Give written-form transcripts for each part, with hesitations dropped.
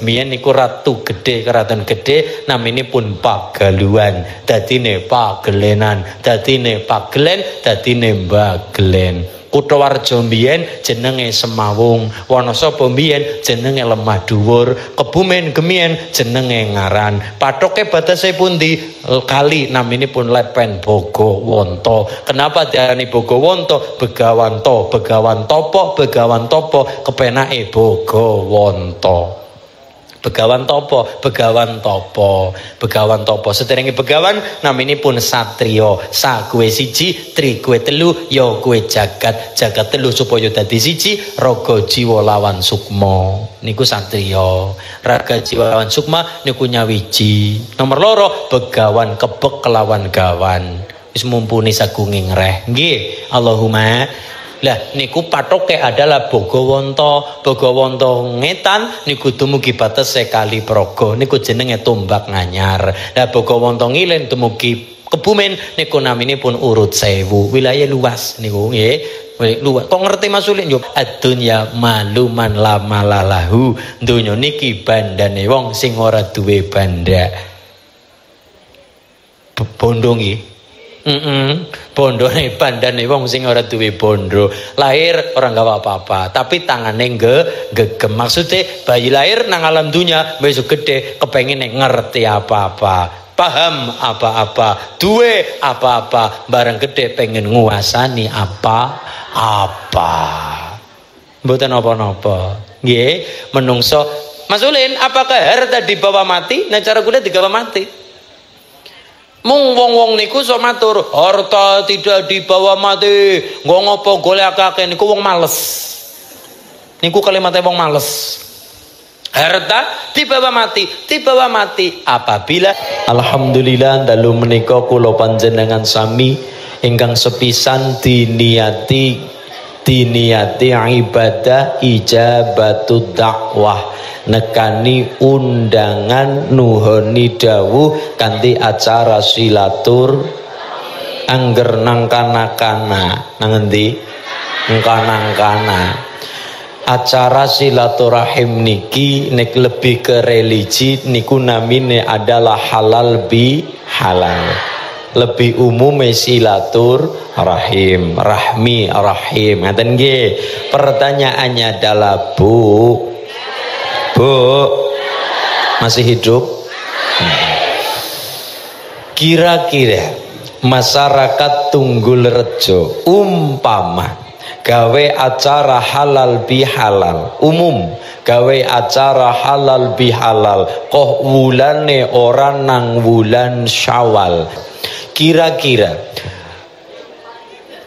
Mien niku ratu gede, keraton gede, namine pun Pagaluan. Dadine Pagelenan, dadine Pagelen, dadine Mbagelen. Kuthawarja mbiyen jenenge Semawung, Wanasaba mbiyen jenenge Lemah Dhuwur, Kebumen gemien jenenge Ngaran. Pathoke batase pundi? Kali naminipun Lepen Bogowonto. Kenapa diarani Bogowonto? Begawanto, Begawan Topo, Begawan Topo, kepenake Bogowonto. Begawan Topo, Begawan Topo, Begawan Topo. Sedherenge Begawan naminipun Satriya. Sa kuwe siji, tri kuwe telu, ya kuwe jagat, jagat telu supaya dadi siji, raga jiwa lawan sukma. Niku Satriya. Raga jiwa lawan sukma niku nyawiji. Nomor loro, Begawan kebek kelawan gawan. Wis mumpuni sagunging reh. Nggih, Allahumma. Lah niku pathoke adalah Bogowonto. Bogowonto ngetan niku dumugi batese Kali Praga, niku jenenge Tombak Nganyar. Lah Bogowonto ngilen dumugi Kebumen niku naminipun Urut Sewu. Wilayah luas niku nggih. Luas. Kok ngerti Mas Ulin yo? Adunya maluman lamalalahu. Donya niki bandane wong sing ora duwe banda. Bondo nggih. Bondone bandane wong sing ora duwe bondo. Lahir orang gak apa-apa, tapi tangane gegem. Maksude bayi lahir nang alam dunya wis gede kepengin ngerti apa-apa, paham apa-apa, duwe apa-apa, bareng gede pengen nguasani apa-apa. Mboten apa-apa. Nggih, menungso. Mas Ulin, apakah harta dibawa mati? Nah cara kula digawa mati. Mung wong-wong niku sok matur, harta tidak dibawa mati. Nggo ngopo golekake niku wong males. Niku kalimatnya wong males. Harta dibawa mati apabila alhamdulillah dalu menika kula panjenengan sami ingkang sepisan diniati ibadah ijabatud dakwah, nekani undangan nuhoni dawuh kanthi acara silatur angger nang kana-kana nang endi kana-kana. Acara silaturahim niki nek lebih ke religi niku namine adalah halal bi halal. Lebih umum silatur rahim, rahmi rahim. Ngaten nggih. Pertanyaannya adalah Bu masih hidup? Kira-kira masyarakat Tunggulrejo umpama gawe acara halal bihalal umum, gawe acara halal bihalal kok wulane orang nang wulan Syawal, kira-kira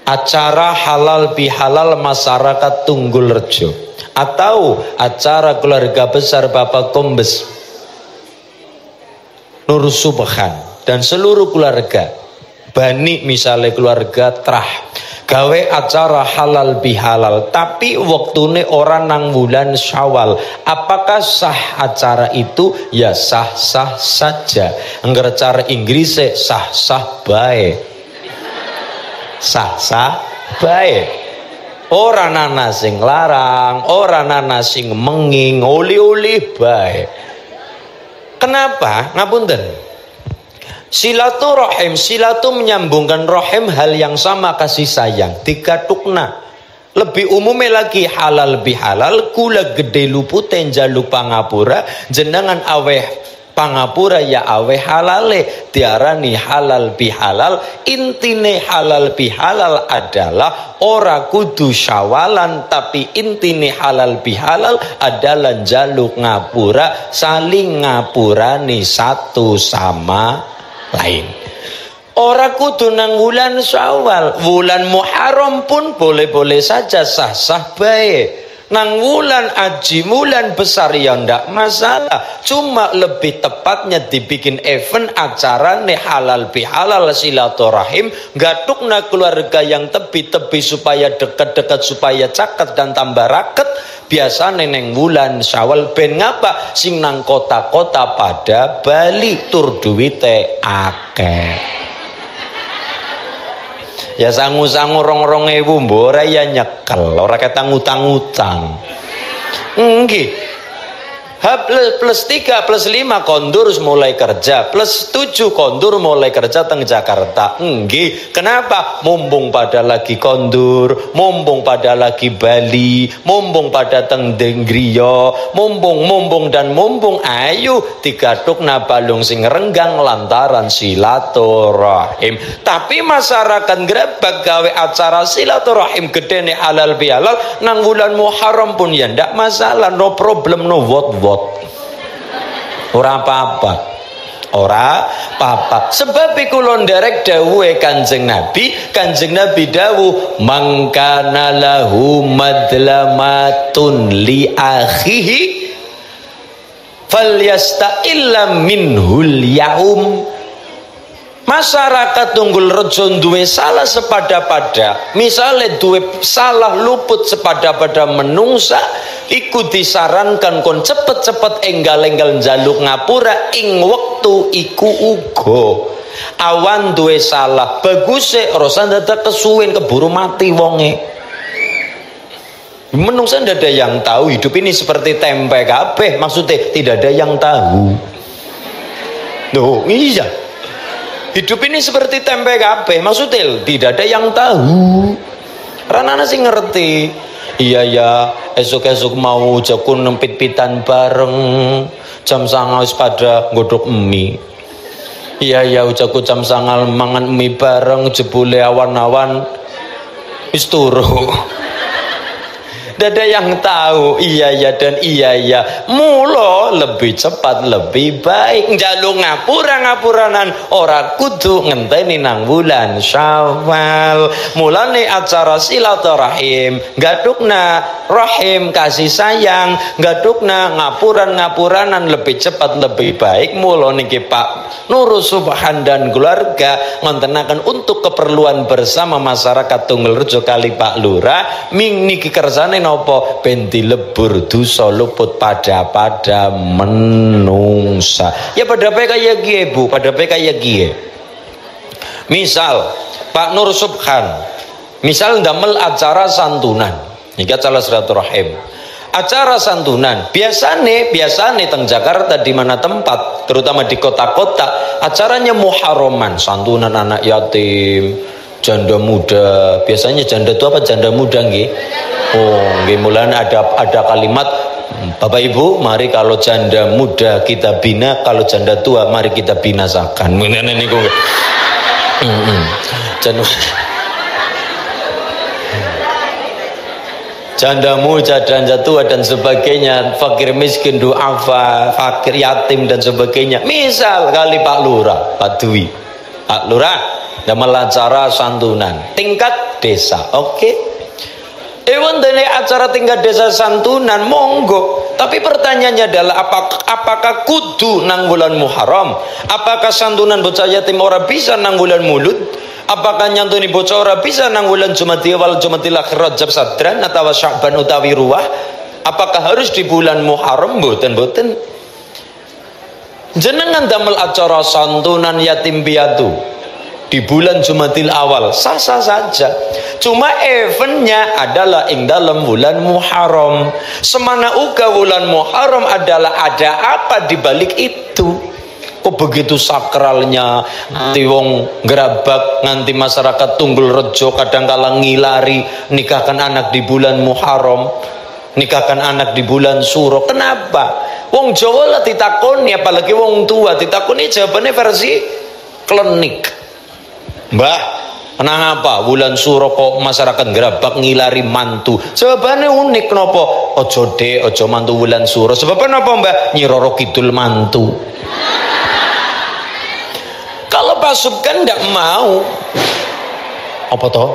acara halal bihalal masyarakat Tunggulrejo atau acara keluarga besar Bapak Kombes Nur Subhan dan seluruh keluarga Bani, misalnya keluarga Trah, gawe acara halal bihalal tapi waktune orang nang bulan Syawal, apakah sah acara itu? Ya sah-sah saja. Angger cara Inggrisnya sah-sah bae. Sah-sah bae. Ora ana sing larang, ora ana sing menging, oli-oli bae. Kenapa? Ngapunten. Silaturahim, silatu menyambungkan rahim, hal yang sama kasih sayang, dikatukna. Lebih umumnya lagi halal bihalal, kula gede lupute njaluk pangapura, jenengan aweh pangapura ya aweh halale, diarani halal bihalal. Intine halal bihalal adalah ora kudu syawalan, tapi intine halal bihalal adalah njaluk ngapura, saling ngapurani satu sama lain. Ora kudu nang wulan Syawal, wulan Muharram pun boleh-boleh saja, sah-sah baik. Nang wulan aji, wulan besar ya ndak masalah. Cuma lebih tepatnya dibikin event acara nih halal bihalal silaturahim, gatukna keluarga yang tepi-tepi supaya dekat-dekat, supaya caket dan tambah raket. Biasa neng wulan Syawal ben ngapa sing nang kota-kota pada Bali tur duwite akeh. Ya sangu-sangu rong-rong ewu mbora ya nyekel, ora kata ngutang-ngutang. Nggih. plus 3 plus 5 kondur mulai kerja, plus 7 kondur mulai kerja teng Jakarta. Nggih, kenapa? Mumpung pada lagi kondur, mumpung pada lagi Bali, mumpung pada teng Denggriya, mumpung dan mumpung ayo digathukna balung sing renggang lantaran silaturahim. Tapi masyarakat Grebeg gawe acara silaturahim gedene halal bihalal nang bulan Muharram pun ya ndak masalah, no problem, no what. Ora apa-apa. Sebab iku nderek dawuhe Kanjeng Nabi dawuh mangkana lahu madlamatun li akhihi falyasta'illa minhul yaum. Masyarakat Tunggul Rejo duwe salah sepada-pada, misale duwe salah luput sepada-pada menungsa, iku disarankan kon cepet-cepet enggal-enggal njaluk ngapura ing wektu iku uga. Awan duwe salah, baguse rasa dadak kesuwen keburu mati wonge. Menungsa ndak ada yang tahu, hidup ini seperti tempe kabeh, maksudnya tidak ada yang tahu. Loh, iya. Hidup ini seperti tempe kabeh, maksudnya tidak ada yang tahu. Ranana sih ngerti. Iya ya, esok-esok mau jakun nempit-pitan bareng, jam 9 pada godok mie. Iya ya, ujaku jam 9 mangan mie bareng, jebule awan-awan wis turu. Tidak ada yang tahu. Iya ya dan iya ya. Mula lebih cepat lebih baik njaluk ngapuranan ora kudu ngenteni nang bulan Syawal. Mulane acara silaturahim gadukna rahim kasih sayang, gadukna ngapuranan lebih cepat lebih baik. Mula niki Pak Nurul Subhan dan keluarga ngontenaken untuk keperluan bersama masyarakat Tunggul Rejo kali Pak Lurah ming niki kersane nopo ben dilebur dosa luput pada menungsa. Ya pada kayak gie Bu, pada kayak gie. Misal Pak Nur Subhan, misal ndamel acara santunan, niki acara silaturahim. Acara santunan biasane teng Jakarta di mana tempat, terutama di kota-kota, acaranya muharraman, santunan anak yatim, janda muda. Biasanya janda itu apa? Janda muda nggih. Oh, nggih mulane ada kalimat Bapak Ibu, mari kalau janda muda kita bina, kalau janda tua mari kita binasakan. Ngene niku. Janda muda, janda tua dan sebagainya, fakir miskin, duafa, fakir yatim dan sebagainya. Misal kali Pak Lurah, Pak Dwi, Pak Lurah damel acara santunan tingkat desa, oke? Dene acara tingkat desa santunan monggo. Tapi pertanyaannya adalah apakah kudu nang bulan Muharram? Apakah santunan bocah yatim ora bisa nang bulan Mulud? Apakah nyantuni bocah ora bisa nang bulan Jumadil wal Jumadil akhir Rajab Sadran atau Sya'ban utawi Ruwah? Apakah harus di bulan Muharram? Mboten. Jenengan damel acara santunan yatim piatu di bulan Jumadil awal sah-sah saja. Cuma eventnya adalah ing dalam bulan Muharram. Semana uga bulan Muharram adalah ada apa di balik itu? Kok begitu sakralnya, nganti wong gerabak, nganti masyarakat Tunggul Rejo kadangkala ngilari nikahkan anak di bulan Muharram, nikahkan anak di bulan Suro. Kenapa? Wong Jawa lah ditakoni, apalagi wong tua ditakoni jawabannya versi klenik. Mbah, kenapa bulan Suro kok masyarakat gerabak ngilari mantu? Jawabannya unik. Kenapa? Ojo mantu bulan Suro. Sebabnya apa Mbah? Nyi Roro Kidul mantu. Kalau Pak Subkan tidak mau, apa toh?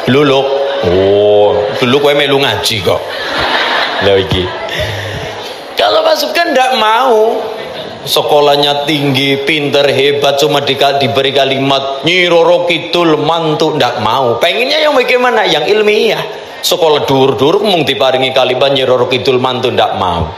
Luluk. Oh, dulu kowe melu ngaji kok. Lah iki. Kalau Pak Subkan tidak mau, sekolahnya tinggi, pinter, hebat, cuma diberi kalimat Nyi Roro Kidul mantu, tidak mau. Pengennya yang bagaimana? Yang ilmiah. Sekolah dur-dur mung diparingi kalimat Nyi Roro Kidul mantu, tidak mau.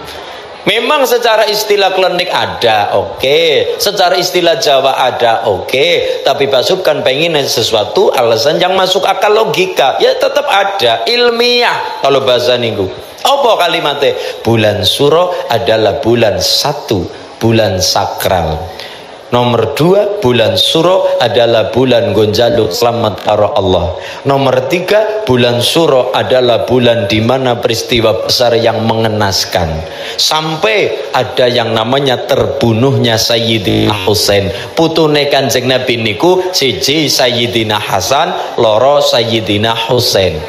Memang secara istilah klinik ada, oke. Secara istilah Jawa ada, oke. Tapi pasukan pengen sesuatu alasan yang masuk akal logika, ya tetap ada ilmiah kalau bahasa niku. Apa kalimatnya? Bulan Suro adalah bulan satu, bulan sakral. Nomor 2, bulan Suro adalah bulan gonjalo selamat karo Allah. Nomor 3, bulan Suro adalah bulan di mana peristiwa besar yang mengenaskan. Sampai ada yang namanya terbunuhnya Sayyidina Husain. Putune Kanjeng Nabi niku siji Sayyidina Hasan, loro Sayyidina Husain.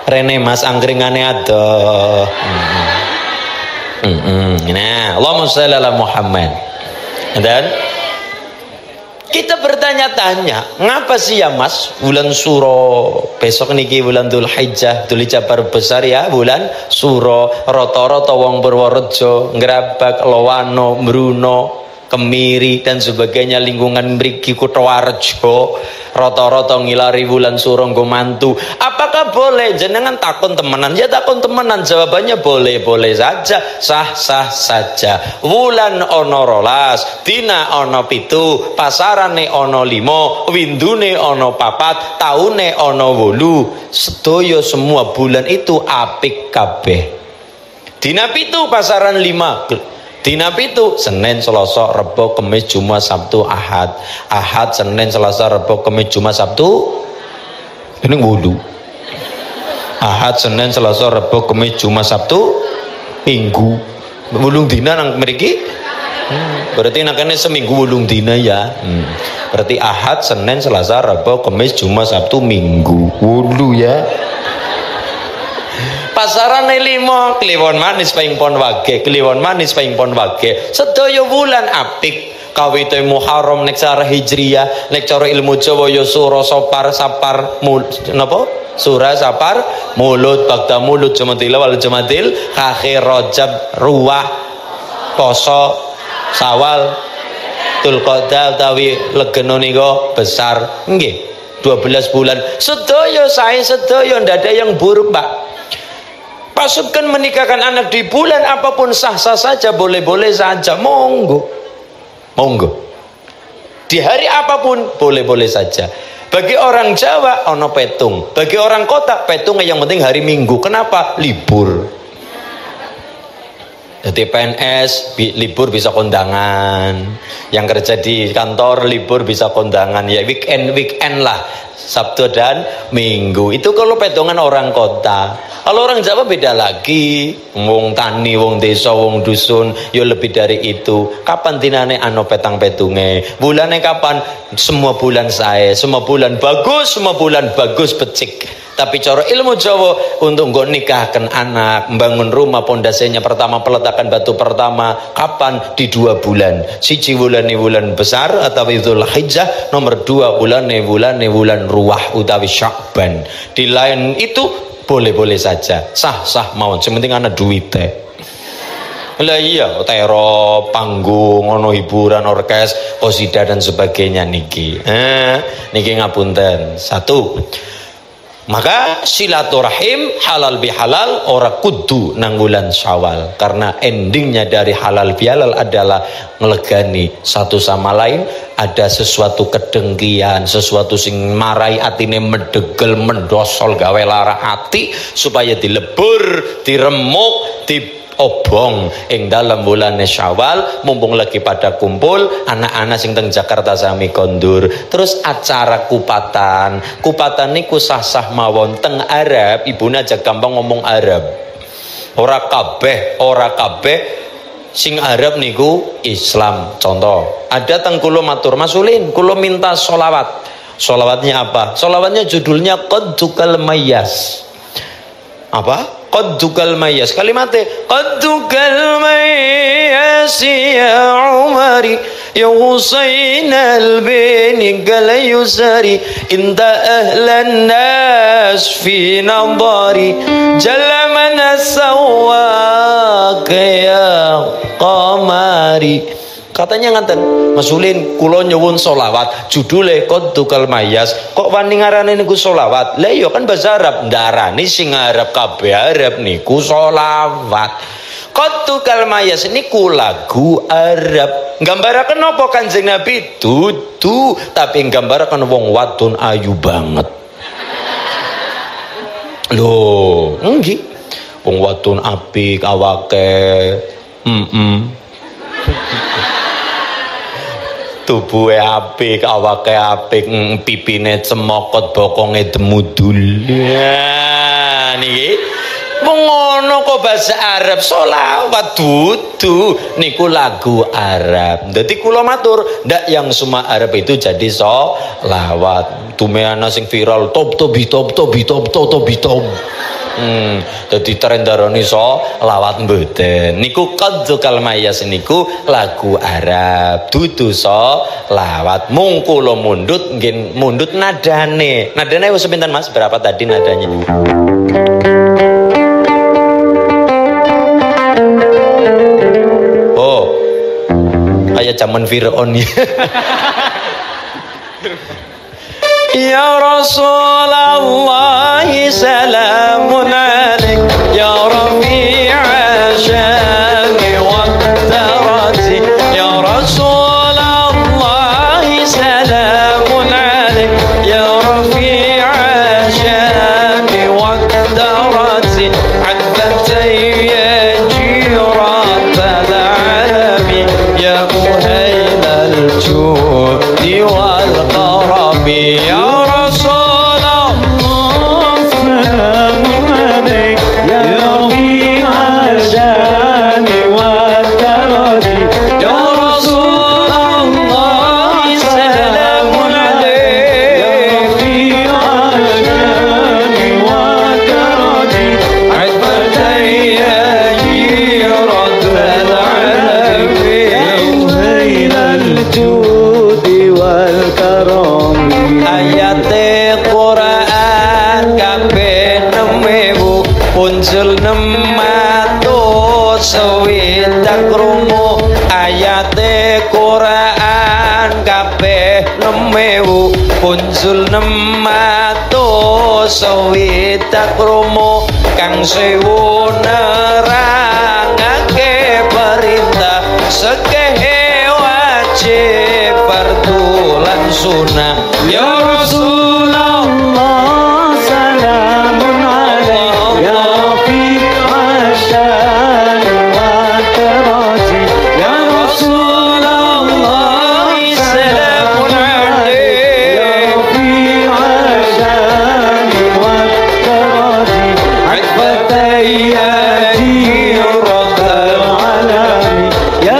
Rene mas angkringane adoh. Nah, Allahumma sholli ala Muhammad. Dan kita bertanya-tanya, ngapa sih ya mas bulan Suro, besok niki bulan Dzulhijjah, Dzulhijjah baru besar ya, bulan Suro, rata-rata wong Purworejo, Ngrabak, Lowano, Bruno, Kemiri dan sebagainya, lingkungan mriki Kutoarjo rata-rata ngilari bulan Suro nggo mantu. Apakah boleh? Jenengan takon temenan. Ya takon temenan, jawabannya boleh-boleh saja, sah-sah saja. Wulan ono rolas, dina ono pitu, pasarane ono 5, windune ono 4, taune ono 8. Sedaya semua bulan itu apik kabeh. Dina pitu pasaran 5. Dina pitu Senin, Selasa, Rebo, Kamis, Jumat, Sabtu, Ahad. Ahad, Senin, Selasa, Rebo, Kamis, Jumat, Sabtu. Ini 8. Ahad, Senin, Selasa, Rebo, Kamis, Jumat, Sabtu, Minggu. 8 dina nang mriki. Berarti nakane seminggu 8 dina ya. Berarti Ahad, Senin, Selasa, Rebo, Kamis, Jumat, Sabtu, Minggu. 8 ya. Pasaran 5, kliwon manis paing pon wage, kliwon manis paing pon wage. Sedaya wulan apik. Kawite Muharram nek cara Hijriyah, nek cara ilmu Jawa ya Sura, Sopar, Sapar, napa? Sura, Sapar, Mulut, Bagda Mulut, Jumadil wal Jumadil, Akhir, Rajab, Ruwah, Poso, Sawal, Dzulqa'dah utawi legeno nika besar. Nggih, 12 bulan. Sedaya sae, sedaya ndak ada yang buruk, Pak. Pasukan menikahkan anak di bulan apapun sah-sah saja, boleh-boleh saja, monggo. Monggo. Di hari apapun boleh-boleh saja. Bagi orang Jawa ono petung, bagi orang kota petungnya yang penting hari Minggu. Kenapa? Libur. Jadi PNS libur bisa kondangan, yang kerja di kantor libur bisa kondangan, ya weekend lah, Sabtu dan Minggu. Itu kalau petungan orang kota. Kalau orang Jawa beda lagi, wong tani, wong desa, wong dusun, yo lebih dari itu. Kapan dinane ano petang petunge? Bulannya kapan? Semua bulan saya, semua bulan bagus, semua bulan bagus becik. Tapi cara ilmu Jawa untuk nggo nikahkan anak, membangun rumah pondasinya pertama, peletakan batu pertama kapan? Di 2 bulan. Siji bulan besar atau Dzulhijjah, nomor 2 bulan Ruwah utawi Sya'ban. Di lain itu boleh-boleh saja, sah-sah mawon, sementing ana duwite. Lah iya, tero, panggung, ono hiburan, orkes, qasidah dan sebagainya niki. Niki ngapunten. 1. Maka silaturahim halal bihalal ora kudu nang bulan Syawal, karena endingnya dari halal bihalal adalah ngelegani satu sama lain. Ada sesuatu kedengkian, sesuatu sing marai atine medegel mendosol gawe lara ati supaya dilebur, diremuk, obong ing dalam bulan Syawal, mumpung lagi pada kumpul anak-anak sing teng Jakarta sami kondur. Terus acara kupatan niku sah-sah mawon. Teng Arab ibune aja gampang ngomong Arab, ora kabeh sing Arab niku Islam. Contoh, ada teng kula matur, Mas Ulin kula minta sholawatnya apa? Sholawatnya judulnya Qaddukal Mayyas. Apa? Qaddukal Mayyas. Kalimatnya Qaddukal Mayyas ya Umari ya Husain al-Bini galayusari inda ahlan nas fi nadari jalla man sawaka ya qamari. Katanya ngaten, Mas Ulin kula nyuwun selawat judule Qadtukal Mayas kok wani ngarane niku selawat. Lah iya kan bahasa Arab ndarani sing Arab kabeh Arab niku selawat. Qadtukal Mayas niku lagu Arab. Nggambaraken napa Kanjeng Nabi? Dudu, tapi nggambaraken wong wadon ayu banget. Lho, nggih. Wong wadon apik awake. Tubuhe apik, awake apik, pipine cemokot, bokonge demudul. Ya, niki ngono kok bahasa Arab selawat dudu niku lagu Arab. Dadi kula matur, ndak yang semua Arab itu jadi selawat. Tumeana sing viral top. Dadi trendarane selawat mboten. Niku Qadtukal Mayas niku lagu Arab, dudu selawat. Mung kula mundut nggih mundut nadane. Nadane wis pinten Mas? Berapa tadi nadanya? Kayak zaman Fir'aun ya. Ya Rasulullah salamun alaik ya Rafi'a syami wa tarati ya Rasulullah salamun alaik ya Rafi'a syami wa tarati abbatay ya jirat al-alami ya muhailal judi wal qarabi ya Rasulullah salamun alaik ya Rafi'a syami wa tarati ya Rasulullah salamun alaik ya Rafi'a syami wa tarati abbatay ya jirat al-alami judi wal karam. Ayate Quran kabeh nemewu punjul 660 krungu. Ayate Quran kabeh nemewu punjul 660 krungu. Kang sewu nerangake perintah sekehe wajib fardulan sunnah ya Rasulullah salamun alaik ya Rafi'a syami wa tarati ya Rasulullah salamun alaik ya Rafi'a syami wa tarati abbatay ya jirat al-alami ya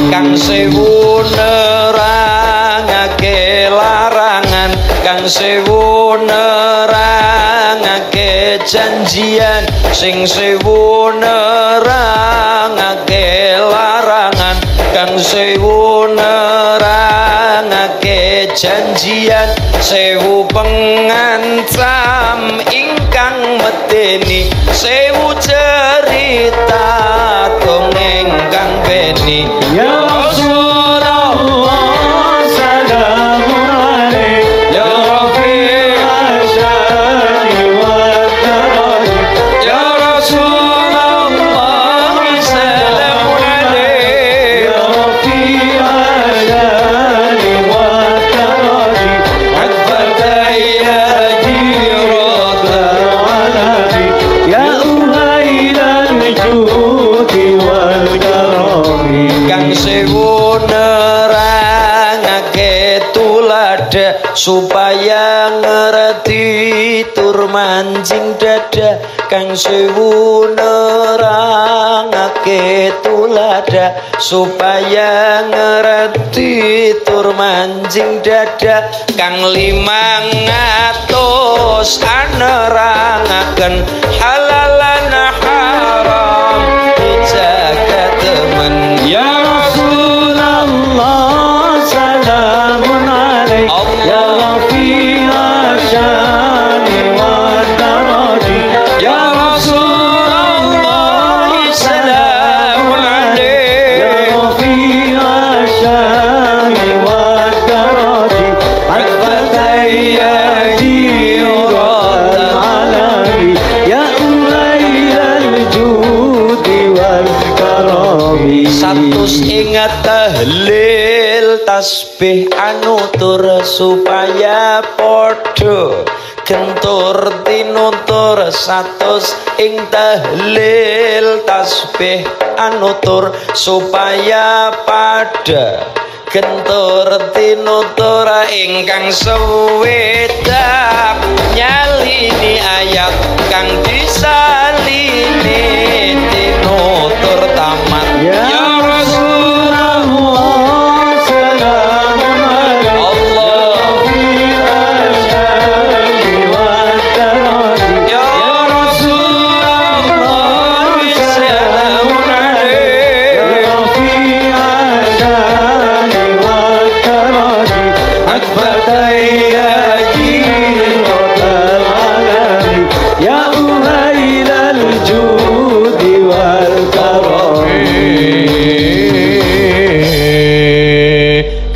kang sewu nerangake larangan kang sewu nerangake janjian sing sewu nerangake larangan kang sewu nerangake janjian sewu pengancam ingkang medeni sewu cerita dongeng kang beni ya Rasulullah salamun alaik ya Rafi'a syami wa tarati ya Rasulullah salamun alaik ya Rafi'a syami wa tarati abbatay ya jirat al-alami ya uhailal judi wal karami kang sewu nerangake tulada supaya ngerti tur mancing dada kang sewu nerangake tulada supaya ngerti tur mancing dada kang 500 anerangaken halalan haram dijaga temen ya Rasulullah salamun alaik ya Rafi'a syami wa tarati ya Rasulullah salamun Satus ingat tahlil tasbih anutur supaya podo gentur tinutur satus ing tahlil tasbih anutur supaya pada gentur tinutur ingkang sewedak nyalini ayat kang disalini tinutur tamat ya Rasulullah salamun alaihi Allah ya Rasulullah salamun alaihi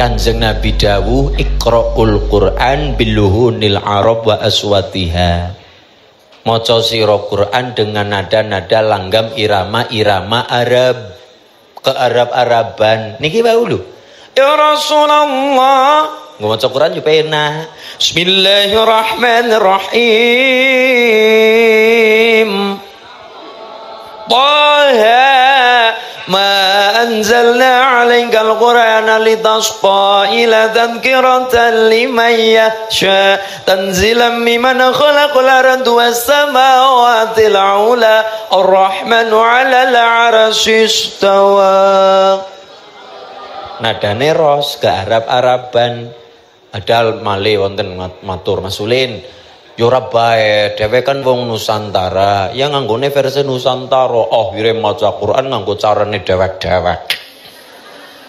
Kanjeng Nabi dawuh Iqra'ul Qur'an biluhunil Arab wa aswatiha. Maca sira Quran dengan nada-nada langgam irama-irama Arab, kearab-araban. Niki wae lho. Ya Rasulullah, maca Quran yo penak. Bismillahirrahmanirrahim. Taha ma anzalna 'alaikal qur'ana litasqa ila tadhkiratan liman yasha tanzilan mimman khalaqal arda was samawati al-'ula ar-rahmanu 'alal 'arsy istawa. Nadane ros ke Arab-araban adal male wonten matur masulin yo ora bae dhewe kan wong Nusantara yang nganggone versi Nusantara akhire maca Quran nganggo carane dewek-dewek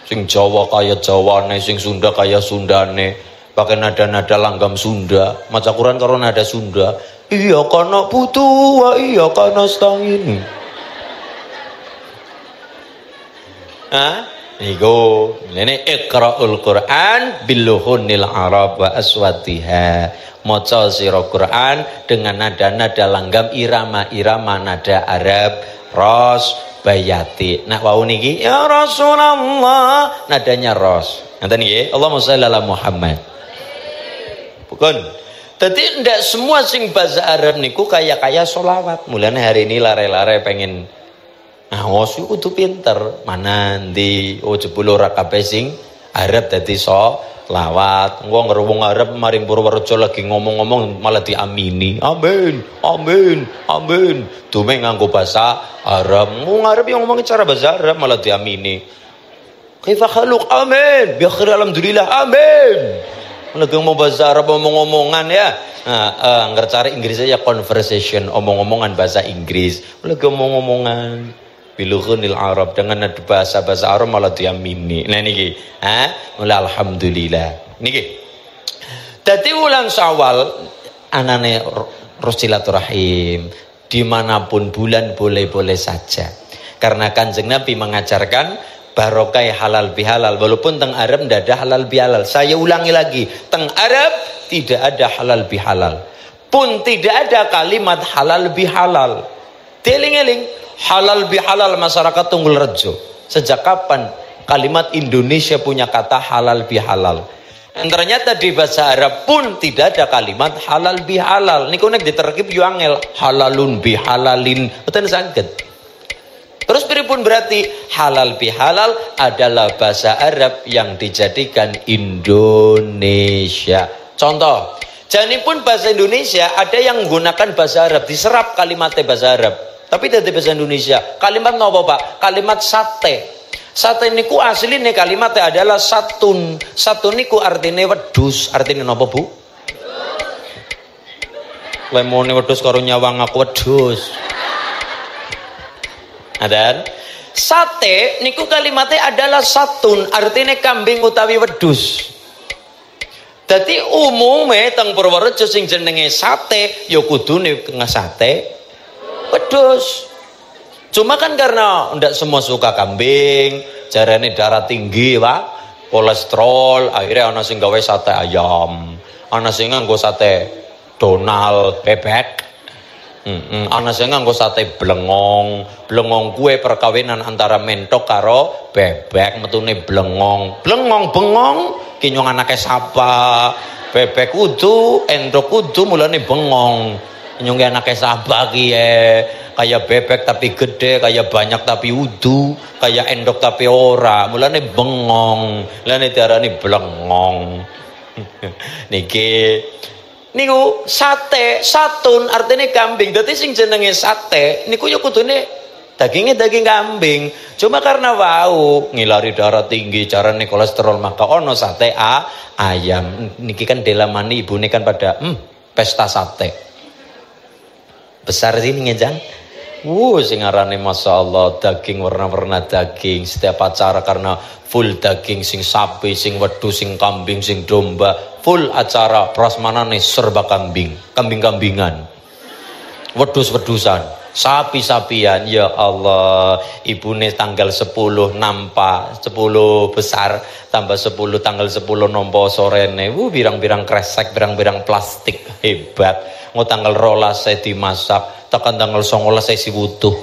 sing Jawa kaya Jawane sing Sunda kaya Sundane pakai nada-nada langgam Sunda maca Quran karo nada Sunda iya kana putu wa iya kana stangini niku ngene Iqra'ul Qur'an biluhunil Arab wa aswatiha. Maca sira Quran dengan nada-nada langgam irama-irama nada Arab ros bayati. Nah wau niki ya Rasulullah nadanya ros. Ngoten nggih. Allahumma shalli ala Muhammad. Bukan. Dadi ndak semua sing bahasa Arab niku kaya selawat. Mulane hari ini lare-lare pengen ngaos kudu pinter. Mana ndi jebul ora kabeh sing Arab dadi lawat, wong Arab maring Purworejo lagi ngomong-ngomong malah diamini. Amin, amin, amin. Dume nganggo bahasa Arab. Wong Arab yang ngomong cara bahasa Arab malah diamini. Kaifa khaluk? Amin. Bi khair alhamdulillah. Amin. Lagi ngomong bahasa Arab omong-omongan ya. Nah, cari Inggris aja conversation, omong-omongan bahasa Inggris. Lagi omong-omongan. Bilughunil Arab dengan bahasa Arab malah diamini. Nah niki, mulai alhamdulillah. Niki. Dadi wulan Syawal anane silaturahim dimanapun bulan boleh-boleh saja. Karena Kanjeng Nabi mengajarkan barokah halal bihalal. Walaupun teng Arab tidak ada halal bihalal. Saya ulangi lagi, teng Arab tidak ada halal bihalal. Pun tidak ada kalimat halal bihalal. Teling-eling. Halal bihalal masyarakat Tunggul Rejo. Sejak kapan kalimat Indonesia punya kata halal bihalal? Dan ternyata di bahasa Arab pun tidak ada kalimat halal bihalal. Niku nek diterkib yo angel halalun bihalalin. Mboten saged. Terus pripun berarti halal bihalal adalah bahasa Arab yang dijadikan Indonesia. Contoh, janipun bahasa Indonesia ada yang menggunakan bahasa Arab diserap kalimatnya bahasa Arab. Tapi dari bahasa Indonesia kalimat nopo Pak? Kalimat sate. Sate niku asline kalimatnya adalah satun. Satun niku artine wedhus. Artine nopo Bu? Lemone wedhus karo nyawang aku wedhus. Adan sate niku kalimatnya adalah satun. Artine kambing utawi wedhus. Dadi umume teng Purworejo sing jenenge sate ya kudune ngesate wedhus. Cuma kan karena ndak semua suka kambing, jarane darah tinggi, Pak, kolesterol, akhirnya ana sing gawe sate ayam, ana sing nganggo sate Donald bebek. Ana sing nganggo sate blengong. Blengong kuwe perkawinan antara mentok karo bebek, metune blengong. Blengong bengong ki nyong anake sapa? Bebek kudu, entok kudu mulane bengong. Nyong anake sapa ki kayak bebek tapi gede, kayak banyak tapi udu, kayak endok tapi ora, mulane bengong, lane diarani blengong. Niki niku sate, satun artinya kambing. Dadi sing jenenge sate niku ya kudune dagingnya daging kambing. Cuma karena wau ngilari darah tinggi, carane kolesterol, maka ono sate ayam. Niki kan delamani ibune kan pada pesta sate. Besar sini ngejang. Sing ngarane masyaallah daging warna-warna daging setiap acara karena full daging sing sapi, sing wedhus, sing kambing, sing domba, full acara prasmanane serba kambing, kambing-kambingan. Wedhus-wedhusan, sapi-sapian. Ya Allah, ibune tanggal 10 nampa, 10 besar tambah 10 tanggal 10 nampa sorene. Birang-birang kresek, birang-birang plastik hebat. Ngo tanggal 12 saya dimasak. Tekan tanggal 19 saya si butuh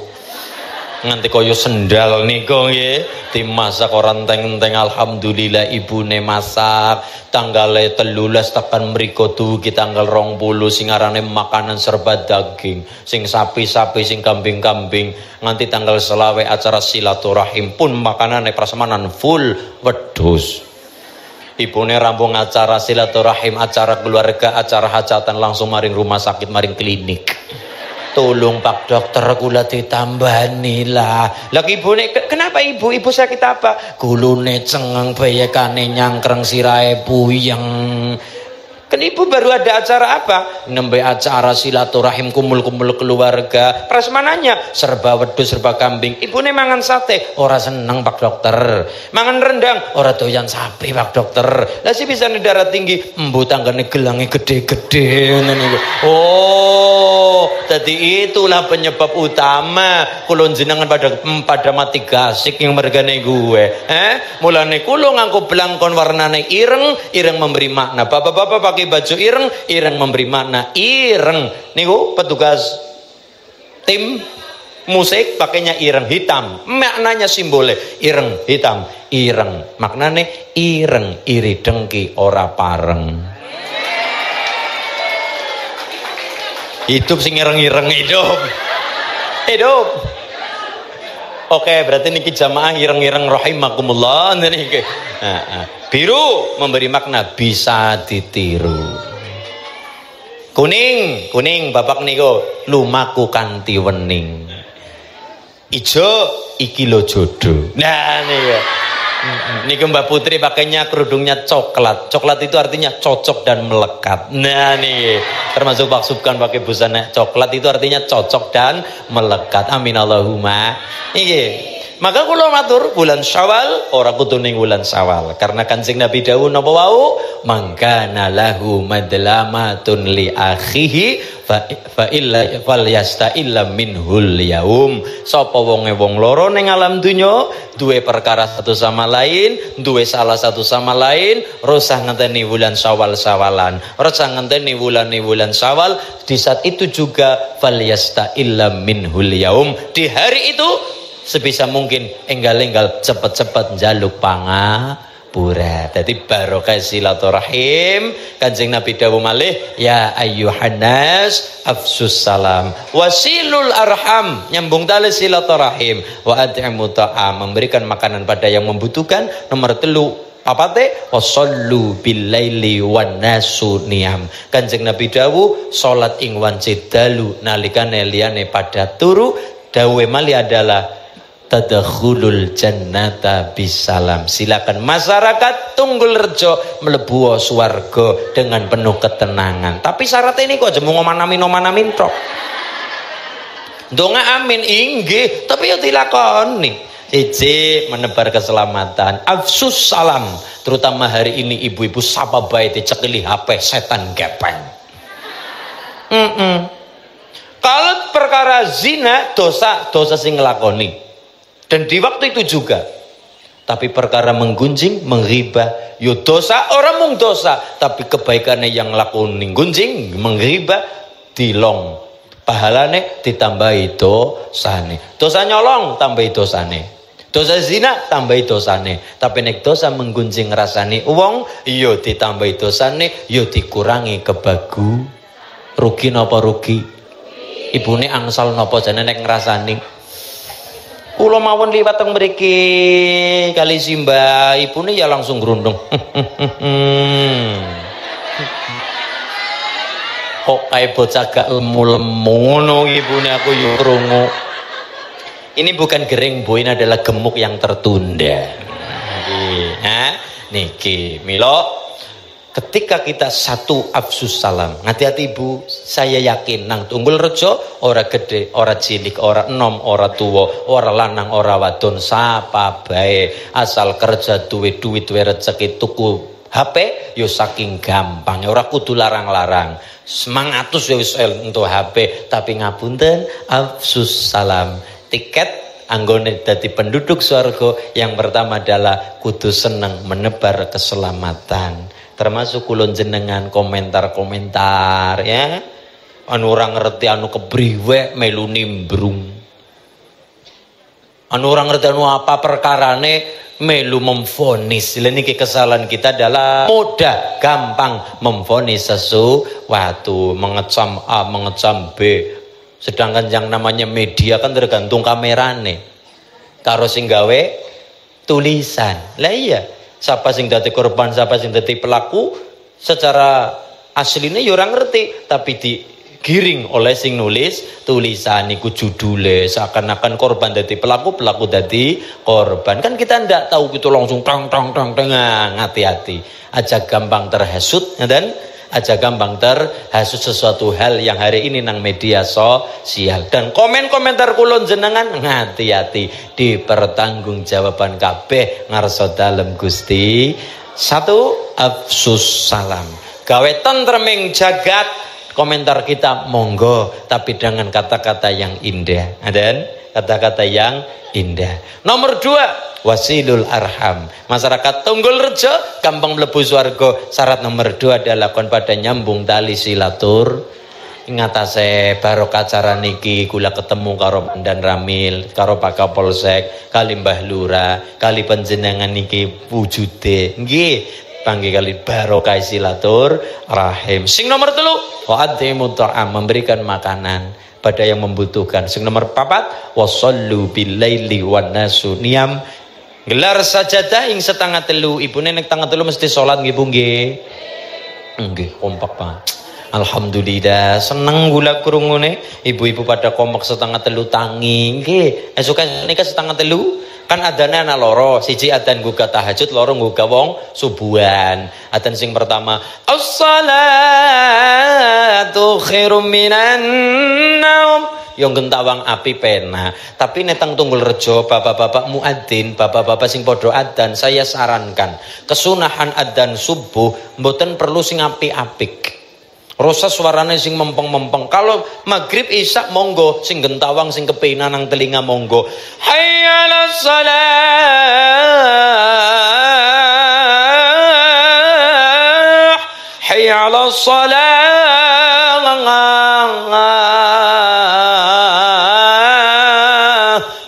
nganti koyo sendal niku nggih dimasak orang enteng-enteng. Alhamdulillah ibune masak tanggal 13 tekan mriko dugi tanggal 20 sing arane makanan serba daging, sing sapi-sapi, sing kambing-kambing. Nganti tanggal 20 acara silaturahim pun makanane prasmanan full wedhus. Ibune rampung acara silaturahim, acara keluarga, acara hajatan langsung maring rumah sakit, maring klinik. Tolong Pak Dokter kula ditambani lah. Lagi ibune kenapa ibu sakit apa? Gulune cengeng, bayekane nyangkreng, sirahe puyeng. Kan ibu baru ada acara apa? Nembe acara silaturahim, kumpul-kumpul keluarga. Prasmananya serba wedhus, serba kambing. Ibune mangan sate, ora seneng Pak Dokter. Mangan rendang, ora doyan sapi Pak Dokter. Lah si bisa darah tinggi, embu tanggane gelange gede-gede niku. Oh, jadi itulah penyebab utama kula jenengan pada mati gasik yang mergane gue. Mulane kula nganggo blangkon warnane ireng memberi makna. Bapak-bapak pakai baju ireng memberi makna ireng. Niku petugas tim musik pakainya ireng hitam, maknanya simbolnya ireng hitam. Ireng maknane ireng, iri dengki ora pareng. Hidup sing ireng-ireng, hidup. Oke, berarti niki jamaah ireng-ireng rahimakumullah niki. Biru memberi makna bisa ditiru. Kuning bapak niku lumaku kanthi wening. Ijo iki lo jodoh. Nah niku Mbak Putri pakainya kerudungnya coklat. Coklat itu artinya cocok dan melekat. Nah nih termasuk Pak Subkan pakai busana coklat itu artinya cocok dan melekat. Amin Allahumma. Nggih. Maka kula matur bulan Syawal ora kudu ning bulan Syawal karena Kanjeng Nabi dawuh napa wau mangkana lahu madlamatun li akhihi fa illa falyasta'illa minhul yaum. Sapa wong loro ning alam dunya duwe perkara satu sama lain, duwe salah satu sama lain, rosah ngenteni bulan Syawal-syawalan, rosah ngenteni bulan Syawal. Di saat itu juga falyasta'illa minhul yaum. Di hari itu sebisa mungkin enggal-enggal cepet-cepet njaluk pangapura. Dadi barokah silaturahim Kanjeng Nabi dawuh malih ya ayyuhannas afsus salam wasilul arham, nyambung tali silaturahim, wa at'imu ta'am, memberikan makanan pada yang membutuhkan. Nomor 3 apate wasallu billaili wan nasu niyam. Kanjeng Nabi dawuh salat ing wanci dalu nalikane liyane pada turu. Dawuhe mali adalah tadkhulul jannata bisalam. Silakan masyarakat Tunggul Rejo mlebu swarga dengan penuh ketenangan. Tapi syaratnya ini kok aja mau ngomanamin tok. Donga amin inggih, tapi ya dilakoni. Siji menebar keselamatan, afsus salam, terutama hari ini ibu-ibu sapa bae dicekili HP setan gepeng. Kalau perkara zina dosa sing nglakoni. Dan di waktu itu juga. Tapi perkara menggunjing, menghibah, yo dosa, orang mung dosa. Tapi kebaikannya yang lakoni gunjing, menghibah, dilong pahalane ditambahi dosane. Dosa nyolong tambahi dosane. Dosa zina tambahi dosane. Tapi nek dosa menggunjing rasane wong iya ditambahi dosane, ya dikurangi kebagu. Rugi napa rugi? Ibune angsal napa jane nek ngrasani. Kula mawon liwat teng mriki kali simbah ibune ya langsung grundung. Kok kae bocah gak lemu-lemu ngono ibune aku yo krungu. Ini bukan gering Bu, ini adalah gemuk yang tertunda. Niki Milo, ketika kita satu afsus salam, hati-hati Ibu, saya yakin nang Tunggul Rejo ora gede, ora cilik, ora enom, ora tuwa, ora lanang, ora wadon, sapa bae asal kerja duwe duit, duwe rezeki tuku HP yo saking gampang, ora kudu larang-larang. Semangatus ya wis untuk HP, tapi ngapunten afsus salam. Tiket anggone dadi penduduk swarga yang pertama adalah kudu seneng menebar keselamatan. Termasuk kulon jenengan komentar-komentar ya. Anu orang ngerti anu kebriwe melu nimbrung. Anu orang ngerti anu apa perkarane melu memvonis. Niki kesalahan kita adalah mudah gampang memvonis sesuatu, mengecam A, mengecam B. Sedangkan yang namanya media kan tergantung kamerane. Karo sing gawe tulisan. Lah iya, siapa sing dadi korban, siapa sing dadi pelaku secara aslinya ya ora ngerti, tapi digiring oleh sing nulis tulisan niku judule seakan-akan korban dadi pelaku, pelaku dadi korban. Kan kita ndak tahu gitu langsung tang hati-hati. Aja gampang terhasut dan aja gampang terhasut sesuatu hal yang hari ini nang media sosial. Dan komentar kulon jenengan hati-hati, dipertanggungjawaban kabeh ngarsa dalem Gusti. Satu, afsus salam, gawe tentreming jagat. Komentar kita monggo, tapi dengan kata-kata yang indah, dan kata-kata yang indah. Nomor 2, wasilul arham. Masyarakat Tunggul Rejo gampang mlebu swarga. Syarat nomor 2 adalah kon pada nyambung tali silatur. Ngatasé barokah acara niki kula ketemu karo Pandan Ramil, karo Pak Kapolsek, kali Mbah Lurah, kali panjenengan niki wujude. Nggih, panggih kali barokah silatur rahim. Sing nomor 3, wa'adimu ta'am, memberikan makanan pada yang membutuhkan. Sing nomor 4, wasallu bilaili wan nasu niyam. Gelar sajadah ing setengah telu. Ibune nek tengah telu mesti salat nggih Bu nggih. Nggih, kompak Pak. Alhamdulillah, seneng gula krungune ibu-ibu pada kompak setengah telu tangi. Nggih, esuk nika setengah telu kan adane ana loro. Siji adan ngguga tahajud, loro ngguga wong subuhan. Adan sing pertama, as-salatu khairum minan naum. Yang gentawang api pena. Tapi netang Tunggul Rejo, bapak-bapak muadzin, bapak-bapak sing podo adan, saya sarankan kesunahan adan subuh mboten perlu sing apik-apik. Rasa suarane sing mempeng-mempeng. Kalau maghrib isya monggo, sing gentawang sing kepena nang telinga monggo. Hayya 'alas shalah, hayya 'alas shalah.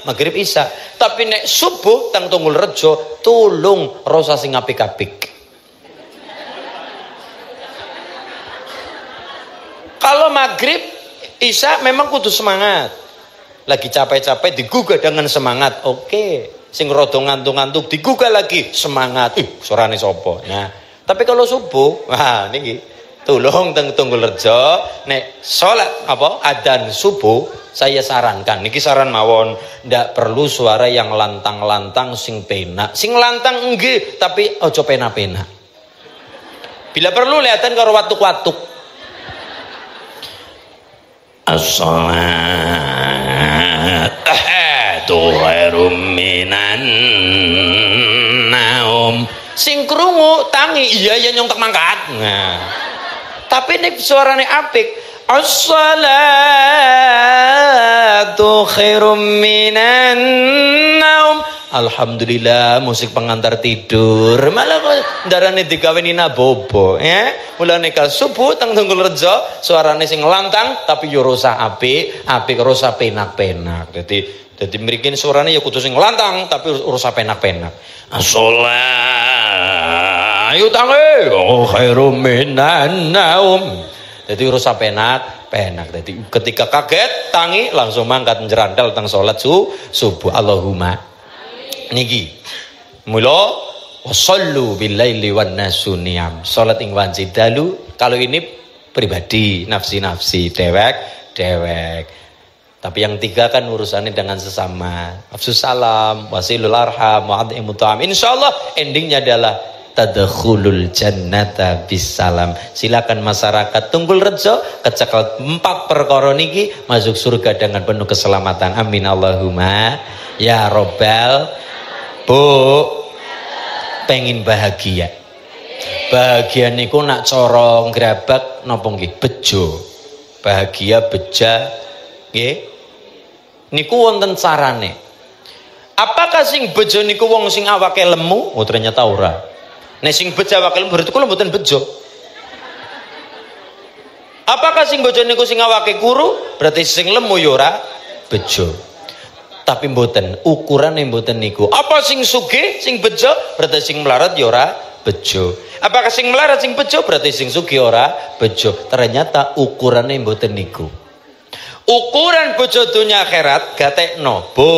Maghrib isya. Tapi nek subuh tang Tunggul Rejo tulung rasa sing apik-apik. Kalau maghrib isya memang kudu semangat. Lagi capek-capek digugah dengan semangat. Oke. Sing rada ngantuk-ngantuk digugah lagi semangat. Suarane sapa? Nah, tapi kalau subuh, wah niki tulung teng Tunggul Rejo nek salat apa adzan subuh, saya sarankan niki saran mawon, ndak perlu suara yang lantang-lantang sing penak. Sing lantang nggih, tapi ojo pena-pena. Bila perlu lihatan karo watuk-watuk. As-salatu khairum minan naum. Sing krungu tangi iya ya nyontek mangkat. Nah. Tapi nek suarane apik, as-salatu khairum minan naum. Alhamdulillah musik pengantar tidur. Malah kok ndarane digaweni bobo ya. Mulane ka subuh teng Tunggul Rejo suarane sing lantang tapi yo rusak apik rusak penak-penak. Dadi mriki suarane ya kudu sing lantang tapi rusak penak-penak. As-shalah ayo tangi khairum minan naum. Dadi rusak penak. Dadi ketika kaget tangi langsung mangkat njerandal teng salat subuh. Allahumma niki mula wasallu billaili wan nasu niyam salat ing wanci dalu. Kalau ini pribadi nafsi dewek tapi yang tiga kan urusannya dengan sesama afsus salam wasilul arham wa'adhimut ta'am. Insyaallah endingnya adalah tadkhulul jannata bisalam. Silakan masyarakat Tunggul Rejo kecekel 4 perkara niki masuk surga dengan penuh keselamatan. Amin Allahumma ya robbal. Bu pengen bahagia niku nak corong grabak napa nggih bejo bahagia beja nggih niku wonten carane. Apakah sing bejo niku wong sing awake lemu? Oh ternyata ora. Nek sing bejo awake lemu berarti kula mboten bejo. Apakah sing bejo niku sing awake kuru? Berarti sing lemu ya ora bejo. Tapi mboten ukurane mboten niku. Apa sing sugih sing bejo berarti sing melarat ya ora bejo. Apakah sing melarat sing bejo berarti sing sugih ora bejo. Ternyata ukurane mboten niku. Ukuran bejo dunya akhirat gatekno Bu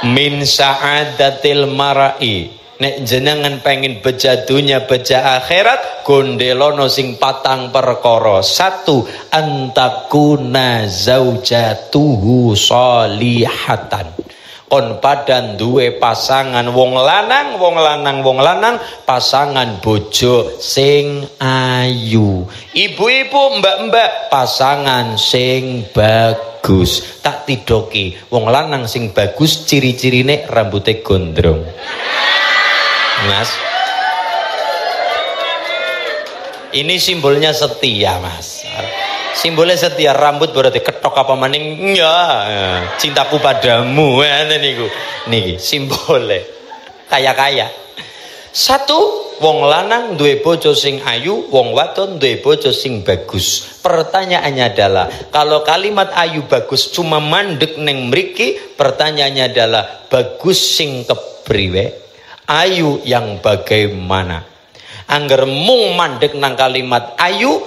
min sa'adatil marai. Nek jenengan pengen beja dunya beja akhirat gondelono sing 4 perkara. 1 antakuna zaujatuhu sholihatan. Kon padan duwe pasangan wong lanang pasangan bojo sing ayu. Ibu-ibu mbak-mbak pasangan sing bagus. Tak tidoki wong lanang sing bagus ciri-cirine rambutnya gondrong. Mas, ini simbolnya setia Mas. Simbolnya setia, rambut berarti ketok apa maning ya cintaku padamu niku niki simbolnya kaya 1 wong lanang duwe bojo sing ayu, wong wadon duwe bojo sing bagus. Pertanyaannya adalah kalau kalimat ayu bagus cuma mandek neng mriki, pertanyaannya adalah bagus sing kepriwe? Ayu yang bagaimana? Angger mung mandek nang kalimat ayu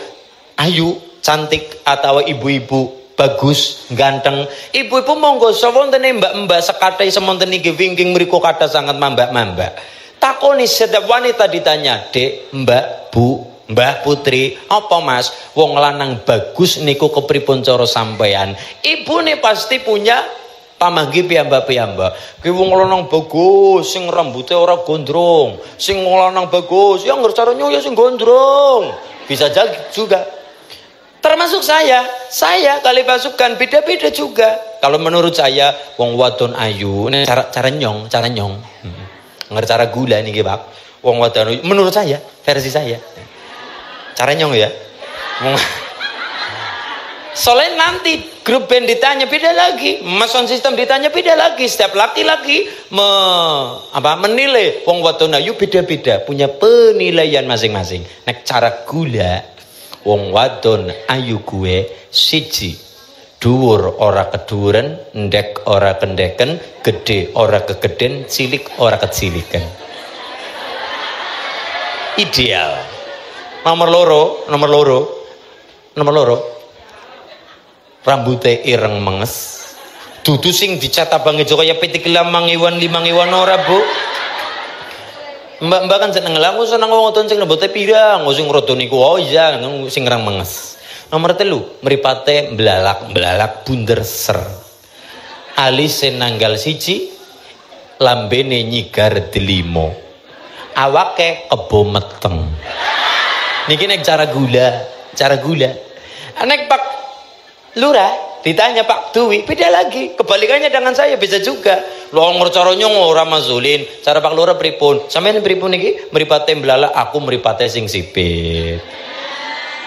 cantik atau ibu-ibu bagus ganteng. Ibu-ibu monggo sawonten mbak-mbak sekathah semonten iki wingking mriku kathah sangat mambak-mambak. Takoni setiap wanita ditanya, "Dek, Mbak, Bu, Mbah Putri, apa Mas? Wong lanang bagus niku kepripun cara sampean?" Ibune pasti punya pamanggi piyambak-piyambak. Ki wong lanang bagus sing rambutnya ora gondrong, sing lanang bagus yang caranya ya sing gondrong. Bisa jadi juga. Termasuk saya kali pasukan beda-beda juga. Kalau menurut saya wong wadon ayu, ini cara nyong. Ngerti cara gula niki, Pak. Wong wadon ayu menurut saya, versi saya. Cara nyong ya. Soalnya nanti grup band ditanya beda lagi, mason sistem ditanya beda lagi. Setiap laki-laki menilai wong wadon ayu beda-beda, punya penilaian masing-masing. Nek cara gula wong wadon ayu gue siji, dhuwur ora keduren, ndek ora kendeken, gede ora kegeden, cilik ora keciliken. Ideal. Nomor loro rambutnya ireng menges, dudu sing dicat abange kaya pitik lamang iwan ora Bu. Mbak kan seneng lah, aku seneng wong wadon sing rambutnya pirang, sing rada niku oh iya sing ireng menges. Nomor 3 mripate mblalak bunder ser. Alise nanggal siji, lambene nyigar delimo, awake kebo meteng. Niki nek cara gula. Nek Pak Lurah ditanya Pak Dwi beda lagi. Kebalikannya dengan saya bisa juga. Wong caranya ora mazulin. Cara Pak Lurah pripun? Sampeyan pripun iki? Mripate mblalak, aku mripate sing sipit.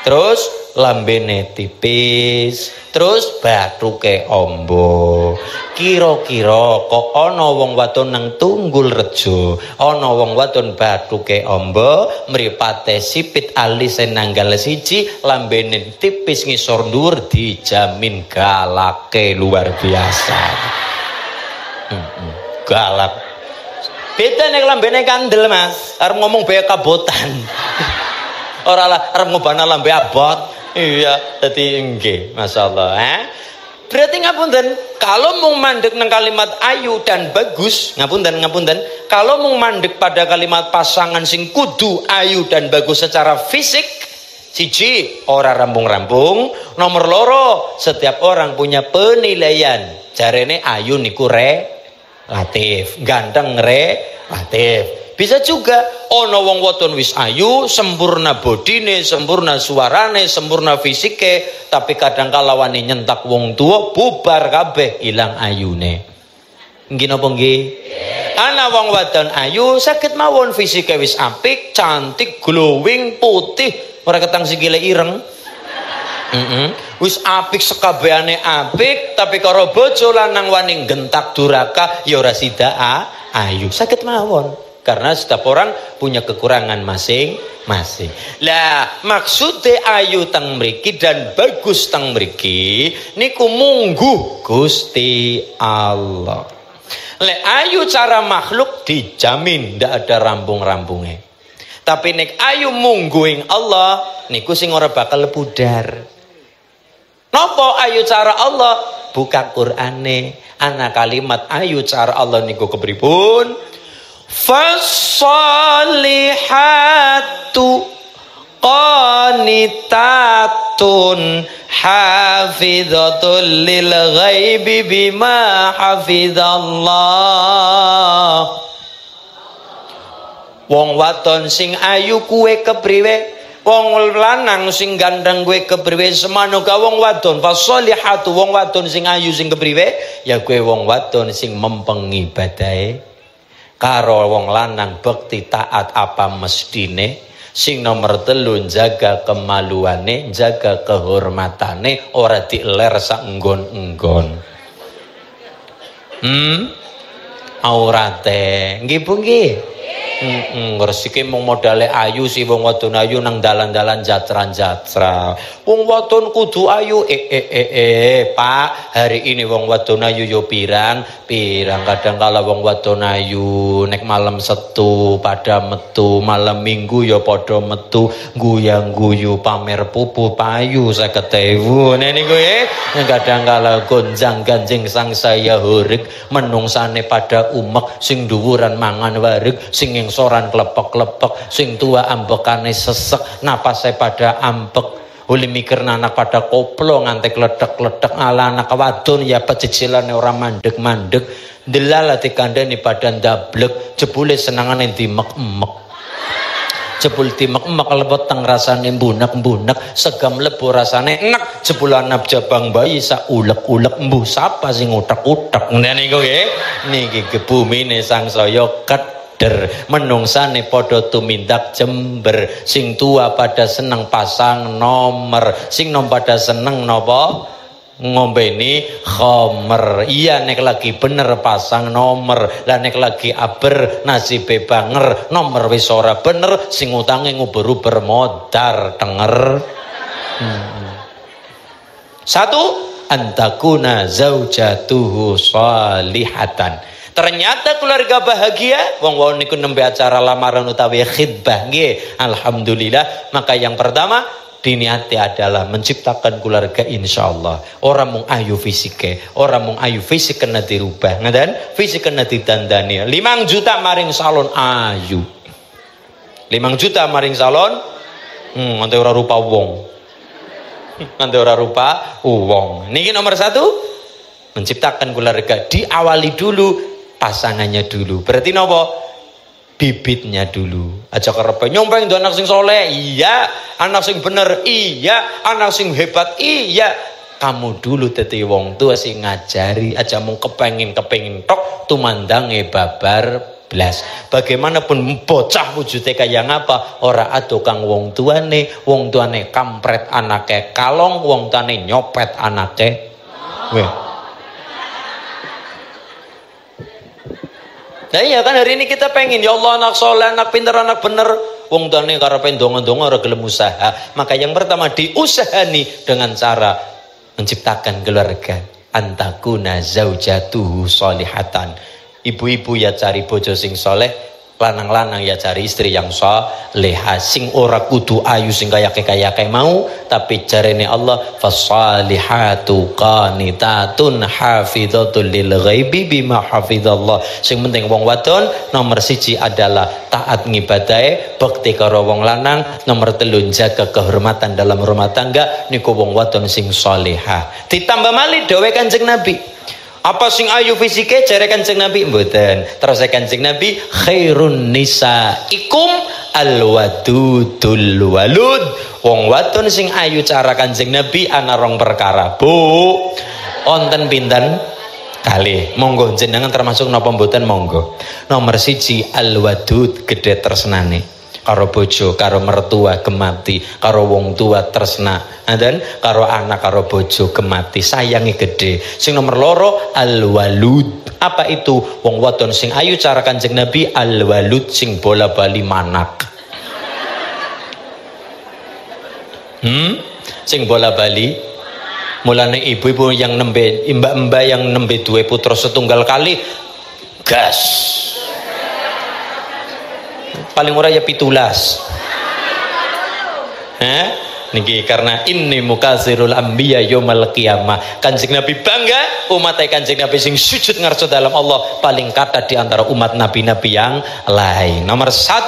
terus lambene tipis, terus bathuke amba. Kira-kira kok ana wong wadon nang Tunggul Rejo, ana wong wadon bathuke amba, mripate sipit alise nanggal siji, lambene tipis ngisor dhuwur, dijamin galake luar biasa. Galak. Beda nek lambene kandel, Mas. Arep ngomong bae kabotan. Ora lah arep ngobana lambe abot. Iya, dadi nggih, masyaallah. Berarti ngapunten, kalau mau mandek nang kalimat ayu dan bagus, ngapunten, kalau mau mandek pada kalimat pasangan sing kudu ayu dan bagus secara fisik, siji ora rampung-rampung, nomor loro setiap orang punya penilaian. Jarene ayu niku relatif, ganteng relatif. Bisa juga ono wong wadon wis ayu, sempurna bodine, sempurna suarane, sempurna fisike, tapi kadang kala wani nyentak wong tua bubar kabeh, ilang ayune. Nggih napa nggih? Ana wong wadon ayu saged mawon fisike wis apik, cantik, glowing, putih, ora ketang sikile ireng. Wis apik sekabehane apik, tapi karo bojo lanang wani gentak duraka ya ora sida ayu. Saged mawon. Karena setiap orang punya kekurangan masing-masing. Lah maksudnya ayu teng mriki dan bagus teng mriki niku mungguh Gusti Allah. Lek ayu cara makhluk dijamin ndak ada rampung-rampungnya. Tapi nek ayu mungguing Allah niku sing ora bakal pudar. Napa ayu cara Allah? Buka Qur'ane. Ana kalimat ayu cara Allah niku kepripun? Fassalihatu qanitatun hafidhatul lil ghaibi bima hafidhallah. Wong wadon sing ayu kuwe kepriwe? Wong lanang sing gandeng kuwe kepriwe? Semana ka wong wadon. Fassalihatu wong wadon sing ayu sing kepriwe? Ya kuwe wong wadon sing mempeng ibadahe karo wong lanang bekti taat apa mestine, sing nomor 3 jaga kemaluane, jaga kehormatane, ora diler sak enggon-enggon. Aurate nggih Bu nggih. Resike mung modale ayu si wong wadon ayu nang dalan-dalan jatran-jatra. Wong wadon kudu ayu. Pak, hari ini wong wadon ayu yo pirang. Kadang kala wong wadon ayu nek malam Setu pada metu, malam Minggu yo padha metu, guyang-guyu pamer pupu payu 50.000. Nek niku kadang kala gonjang-ganjing sang saya hurik, menungsane pada umek, sing dhuwuran mangan warik, sing soran klepek-klepek, sing tua ambekane sesek, napase pada ampek, uli mikir anak pada koplo ngantek ledek-ledek, ala anak wadon ya pecicilane ora mandek-mandek, delala dikandani pada ndablek, jebule senangane dimek-mek, jebul dimek-mek lebet teng rasane mbunek-mbunek, segam lebu rasane enek, jebul anap jabang bayi sak ulek-ulek, mbuh sapa sing utek-utek. Niku nggih, niki bumine sangsaya menungsane podo tumindak jember, sing tua pada seneng pasang nomor, sing nom pada seneng nopo ngombeni khomer. Iya nek lagi bener pasang nomor, lah nek lagi aber nasibe banger, nomor wis ora bener, sing utange nguber-uber modar denger. Satu, antakuna zaujatuhu salihatan. Ternyata keluarga bahagia, wong-wong niku nembe acara lamaran utawi khidbah nggih. Alhamdulillah. Maka yang pertama diniati adalah menciptakan keluarga insyaallah. Orang mung ayu fisike, orang mung ayu fisik kena dirubah, ngaten? Fisik kena ditandani. 5 juta maring salon ayu. 5 juta maring salon nganti ora rupa wong. Nganti ora rupa wong. Niki nomor 1, menciptakan keluarga. Diawali dulu pasangannya dulu. Berarti nopo? Bibitnya dulu. Aja karepe nyompeng do anak sing soleh. Iya, anak sing bener. Iya, anak sing hebat. Iya. Kamu dulu dadi wong tua sing ngajari, aja mung kepengin tok tumandange babar Bagaimanapun bocah wujudnya kayak ngapa, ora ado kang wong tuane kampret anake kalong, wong tuane nyopet anake. Weh. Nah iya kan hari ini kita pengen ya Allah anak soleh, anak pintar, anak bener. Wong tuane karepe ndonga-ndonga ora gelem usaha. Maka yang pertama diusahani dengan cara menciptakan keluarga. Antakuna zaujatuhu solihatan. Ibu-ibu ya cari bojo sing soleh, lanang-lanang ya cari istri yang solehah. Sing ora kudu ayu sing kaya-kaya mau, tapi jarene Allah fasalihatu qanitatun hafidzatul lil ghaibi bima hafizallah. Sing penting wong wadon nomor 1 adalah taat ngibadahe, bekti karo wong lanang, nomor 3 jaga kehormatan dalam rumah tangga, niku wong wadon sing solehah. Ditambah malih dawuh Kanjeng Nabi. Apa sing ayu fisike jare Kanjeng Nabi mboten. Terus Kanjeng Nabi khairun nisaikum alwadudul walud. Wong wadon sing ayu cara Kanjeng Nabi ana rong perkara. Bu, wonten pinten? Kalih. Monggo jenengan termasuk napa mboten monggo. Nomor 1 alwadud gede tresnane. Karo bojo, karo mertua gemati, karo wong tua tresna, dan karo anak karo bojo gemati, sayangi gede. Sing nomor 2 al-walud. Apa itu? Wong wadon sing ayu cara Kanjeng Nabi al-walud sing bola bali manak. Sing bola bali. Mulane ibu-ibu yang nembe, mbak-mbak yang nembe duwe putra setunggal kali gas. Paling ora ya 17. Niki karena ini mukasirul anbiya yaumal qiyamah. Kanjeng Nabi bangga umat Kanjeng Nabi sing sujud ngarsa dalam Allah paling kata di antara umat nabi-nabi yang lain. Nomor 1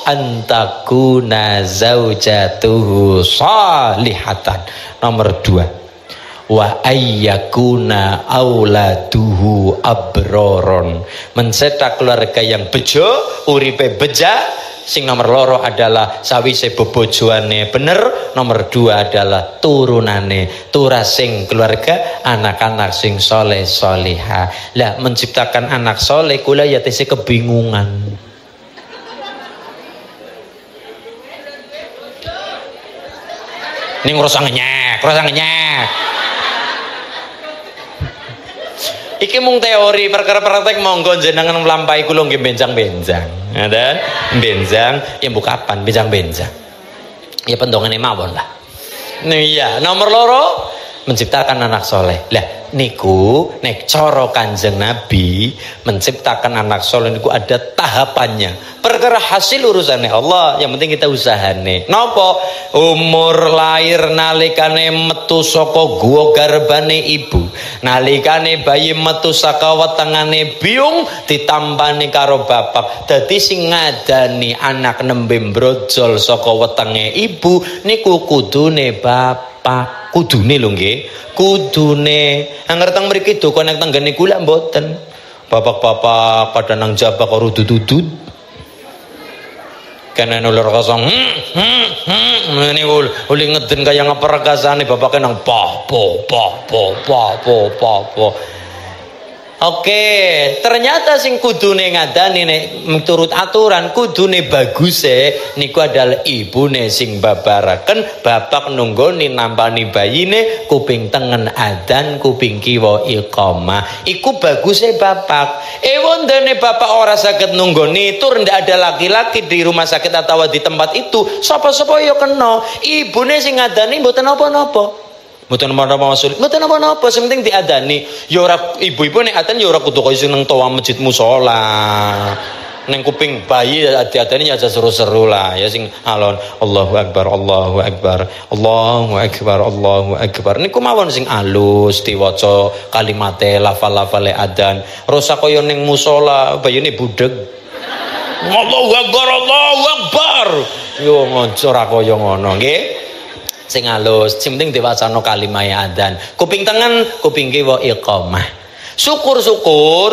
antakuna zaujatuhu salihatan. Nomor 2 wa ayyakuna auladuhu abroron. Mencetak keluarga yang bejo, uripe beja. Sing nomor 2 adalah sawise bebojoane bener, nomor 2 adalah turunane turasing keluarga, anak-anak sing soleh soleha. Lah menciptakan anak soleh kula ya tese kebingungan. Ning ngrasa ngenyek. Iki mung teori, perkara praktek monggo jenengan mlampahi kula nggih benjang-benjang. Ngoten? Benjang ya mbok kapan benjang-benjang. Ya pendongane mawon lah. Iya, nomor 2 menciptakan anak soleh. Lah niku nek cara Kanjeng Nabi menciptakan anak soleh niku ada tahapannya. Perkara hasil urusannya Allah, yang penting kita usahane. Napa? Umur lahir nalikane metu saka guwa garbane ibu, nalikane bayi metu saka wetengane biung ditampani karo bapak. Dadi sing ngadani anak nembe brojol saka wetenge ibu niku kudune bapak. Kudune lho nggih, kudune. Angger teng mriki doko nek tenggene kula mboten. Bapak-bapak pada nang jabak karo dudut. Karena nulur kosong ini uli ngeden kaya ngeperkasane bapaknya nang po. Oke, ternyata sing kudune ngadani nek miturut aturan kudune baguse niku adalah ibune sing babaraken, bapak nunggoni nampani bayine, kuping tengen adzan, kuping kiwa iqamah. Iku baguse bapak. Wondene bapak ora saged nunggoni tur ndak ada laki-laki di rumah sakit atau di tempat itu, sapa-sapa ya kena. Ibune sing ngadani mboten napa-napa. Mboten napa-napa maksud. Mboten napa-napa, sing penting diadani. Ya ora ibu-ibu nek adzan ya ora kudu kaya sing nang toa masjid musala. Neng kuping bayi diadani aja seru-seru lah ya sing alon Allahu akbar Allahu akbar Allahu akbar Allahu akbar. Niku mawon sing alus diwaca kalimate lafal-lafale adzan. Rasa kaya ning musala bayine budeg. Allahu akbar Allahu akbar. Yo ora kaya ngono nggih. Sing halus, sing penting diwacana kalimah adzan. Kuping tengen, kuping kiwa iqamah. Syukur-syukur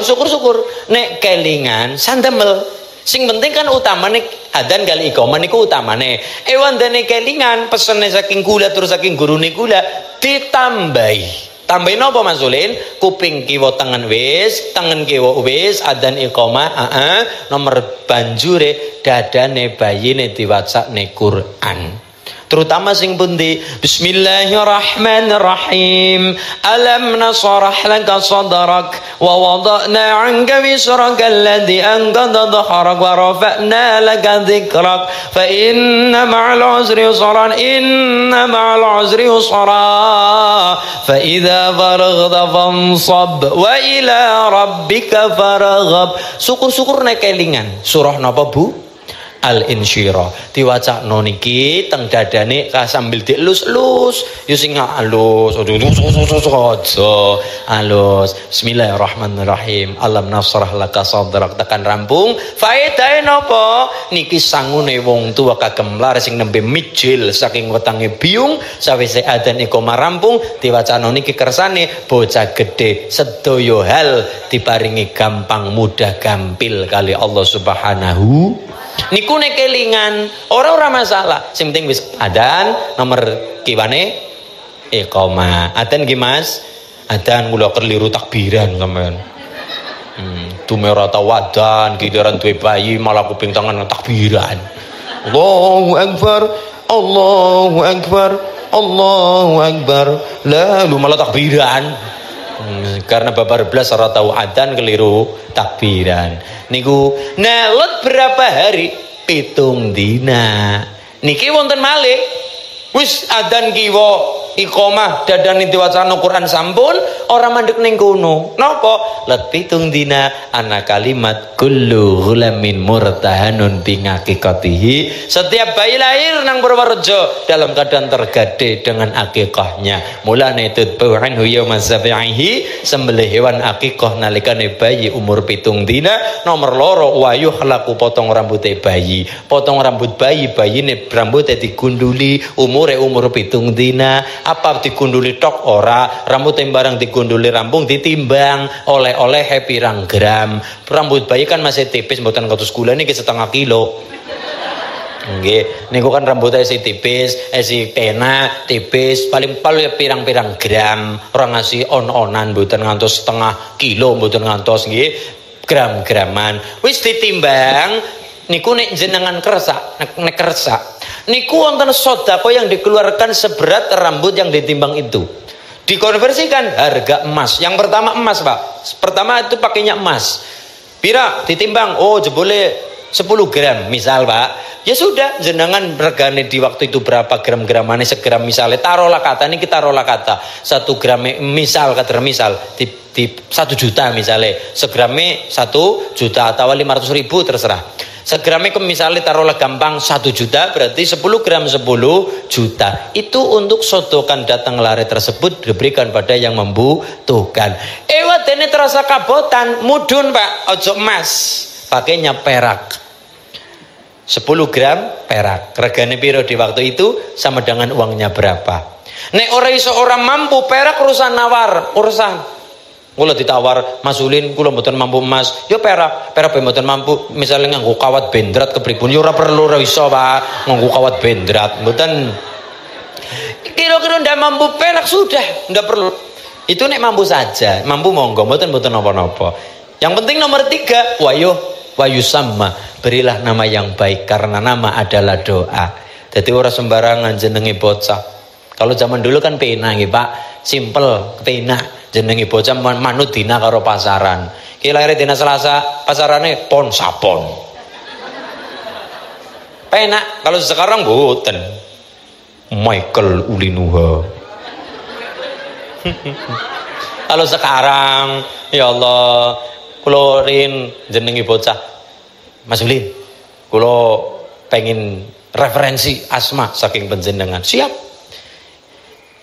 nek kelingan sandemel. Sing penting kan utamane adzan kali iqamah niku utamane. Wandane kelingan pesene saking kula terus saking gurune kula ditambahi. Tambahin apa Mas Ulin? Kuping kiwa tengen wis, tengen kiwa wis, adzan iqamah, nomor banjure dadane bayine diwacane Quran. Terutama sing pundi? Bismillahirrahmanirrahim. Alam nashrah laka sadrak wa wada'na 'anka wisraka alladhi anqadha dhahrak wa rafa'na laka dhikrak fa inna ma'al 'usri yusran inna ma'al 'usri yusra fa idza faraghta fansab wa ila rabbika farghab. Syukur-syukur nek kelingan surah napa Bu? Al-Insyirah diwacakno niki teng dadane sambil dielus-elus yo sing halus aja halus. Bismillahirrahmanirrahim. Alam nasrah laka sadrak tekan rampung. Faedahe napa? Niki sangune wong tuwa kagem laris sing nembe mijil saking wetange biung sawise adzan iqamah rampung diwacakno niki kersane bocah gedhe sedaya hal diparingi gampang mudah gampil kali Allah Subhanahu. Niku nek kelingan ora masalah, sing penting wis adzan nomor kiwane iqamah. Adzan nggih Mas? Adzan kula keliru takbiran sampean. Dume ora tau adzan giliran duwe bayi malah kuping tangan takbiran. Allahu akbar, Allahu akbar, Allahu akbar. Lalu malah takbiran. Karena babar belas ora tau adzan keliru takbiran. Niku nelet berapa hari? 7 dina. Niki wonten malih wis adzan kiwa iqamah dadane diwacana Quran sampun ora mandeg ning kono. Napa? Let 7 dina ana kalimat kullu ghulamin murtahanun bi haqiqatihi. Setiap bayi lahir nang Purworejo dalam keadaan tergade dengan akikahnya. Mulane tudbu'an yauma sabihi sembelih hewan akikah nalikane bayi umur 7 dina. Nomor loro wayuh laku potong rambute bayi. Potong rambut bayi, bayine rambute digunduli umur 7 dina. Apa digunduli tok ora, rambut barang digunduli rampung ditimbang oleh-oleh pirang gram. Rambut bayi kan masih tipis mboten kados kula niki setengah kilo. Nggih, niku kan rambutnya si tipis, si pena tipis, paling pirang-pirang gram. Ora ngasih on-onan mboten ngantos setengah kilo, mboten ngantos nggih gram-graman. Wis ditimbang niku nek jenengan kersa, nek kersa niku wonten sedekah yang dikeluarkan seberat rambut yang ditimbang itu. Dikonversikan harga emas. Yang pertama emas, Pak. Pertama itu pakainya emas. Pira ditimbang, oh jebole 10 gram misal, Pak. Ya sudah, jenengan regane di waktu itu berapa gram-gramane segram misalnya taruhlah kata ini kita taruhlah kata 1 gram misal kata misal di 1 juta misalnya segramnya 1 juta atau 500.000 terserah. Segramnya misalnya taruhlah gampang 1 juta berarti 10 gram 10 juta. Itu untuk sodokan datang lare tersebut diberikan pada yang membutuhkan. Wadene terasa kabotan mudun Pak, ojo emas, pakainya perak. 10 gram perak. Regane piro di waktu itu sama dengan uangnya berapa. Nek ora iso ora mampu perak urusan nawar, urusan kula ditawar Mas Ulin kula mboten mampu emas ya perak mboten mampu misalnya nganggo kawat bendrat kepripun ya ora perlu ora iso Pak nganggo kawat bendrat mboten kira-kira ndak mampu perak sudah ndak perlu itu nek mampu saja mampu monggo mboten napa-napa. Yang penting nomor 3 wayu sama berilah nama yang baik karena nama adalah doa. Jadi orang sembarangan jenenge bocah. Kalau zaman dulu kan pena nggih Pak, simple pena. Jenenge bocah manut dina karo pasaran. Ki lair dina Selasa, pasarane pon sapon. Penak, kalau sekarang mboten. Michael Ulinuha. Kalau sekarang ya Allah, kula rin jenenge bocah Mas Ulin. Kula pengen referensi asma saking panjenengan. Siap.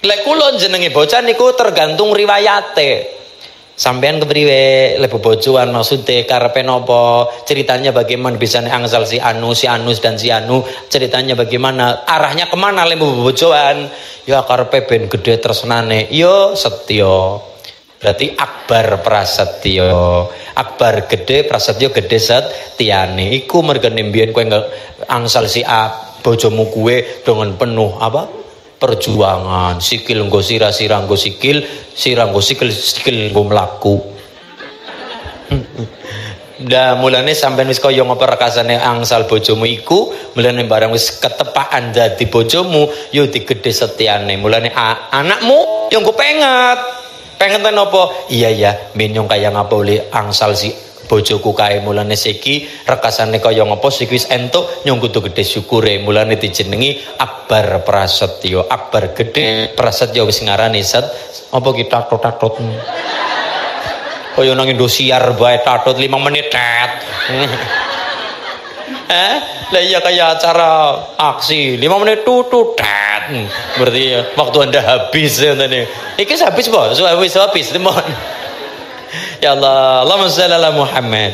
Lek kula jenenge bocah niku tergantung riwayate. Sampean kepriwe lek bojoan maksude karepe napa? Ceritanya bagaimana bisa angsal si Anus dan si Anu, ceritanya bagaimana? Arahnya kemana lek bojoan? Ya karepe ben gede tresnane. Yo setya. Berarti akbar prasetyo. Akbar gede prasetyo gede setyane. Iku mergane mbiyen kowe angsal si A bojomu kuwe dengan penuh apa? perjuangan, sikil nggo sirah nggo sikil, sirah nggo sikil nggo mlaku. Dah mulane sampean wis kaya ngapa rekasane angsal bojomu iku, mulane barang wis ketepaan dadi bojomu, yo digedhe setiane. Mulane anakmu yo nggo penget. Pengen apa? Iya ya, menyong kaya ngapa oleh angsal si bojoku kae, mulane siki rekasane kaya ngapa siki wis entuk nyong kudu gedhe syukure. Mulane dijenengi Akbar Prasetyo. Akbar gedhe, Prasetyo wis ngarani set apa kita tatot. Kaya nang Indosiar bae tatot 5 menit tet. Lah iya kaya acara aksi 5 menit tutut tet. Berarti waktu Anda habis ngene. Iki habis po, wis habis lemon. Ya Allah, Allahumma shalli ala Muhammad.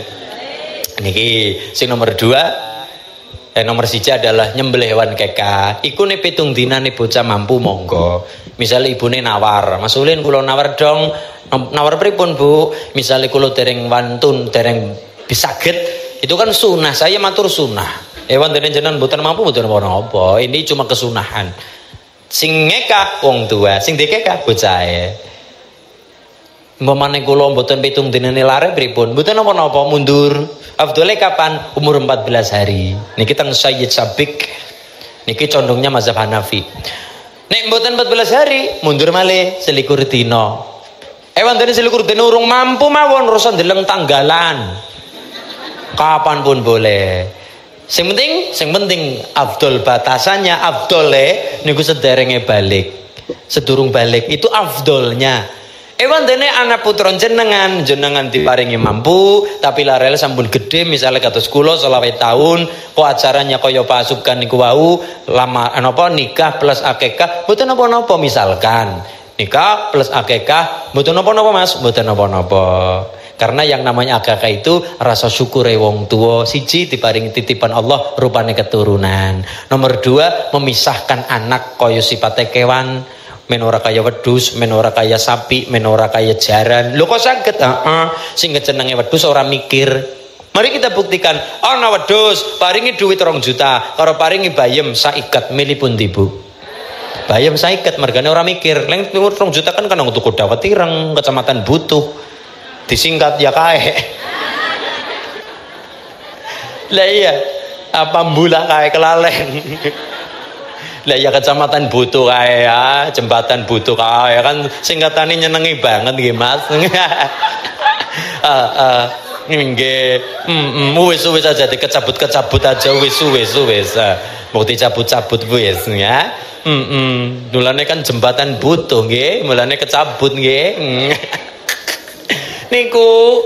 Niki sing nomor 2, nomor 1 adalah nyembelih hewan keka. Iku ne pitung dinane bocah mampu monggo. Misale ibune nawar, Mas Ulin kula nawar dong. Nawar pripun Bu? Misale kula dereng wantun, dereng bisaget, itu kan sunah. Saya matur sunah. Hewan dene jenengan mboten mampu mboten apa-apa. Ini cuma kesunahan. Sing ngekak wong tua, sing dikekak bocahe. Umpamane kula mboten pitung dinane lare pripun? Mboten napa-napa, mundur. Afdole kapan? Umur 14 hari. Niki teng Sayyid Sabik. Niki condongnya mazhab Hanafi. Nek mboten 14 hari, mundur malih 21 dina. Ewan dene 21 dina urung mampu mawon rasa ndeleng tanggalan. Kapan pun boleh. Sing penting afdol batasannya, afdole niku sederenge balik. Sedurung balik itu afdolnya. Ewan dene anak putra jenengan diparingi mampu tapi larele sampun gede, misalnya kados kula 20 tahun kok acaranya kaya pasukan niku wau lama napa nikah plus akikah mboten napa-napa, misalkan nikah plus akikah mboten napa-napa Mas, mboten napa-napa. Karena yang namanya akikah itu rasa syukure wong tua, siji diparingi titipan Allah rupane keturunan. Nomor 2 memisahkan anak kaya sipate kewan. Men ora kaya wedhus, men ora kaya sapi, men ora kaya jaran. Lho kok saged? Sing jenenge wedhus ora mikir. Mari kita buktikan. Ana wedhus paringi duit 2 juta, karo paringi bayem saikat milih pundi Bu? Bayem saikat mergane ora mikir. Leng 2 juta kan nang tuku dawet ireng Kecamatan Butuh. Disingkat ya kae. Lah iya, apa mbula kae kelalen. Lah ya Kecamatan Butuh kae ya, jembatan Butuh kae kan singkatane nyenengi banget nggih Mas. Nggih. Wis aja dikecabut-kecabut aja wis. Mau dicabut-cabut wis ya. Mulane kan jembatan Butuh nggih, mulane kecabut nggih. Niku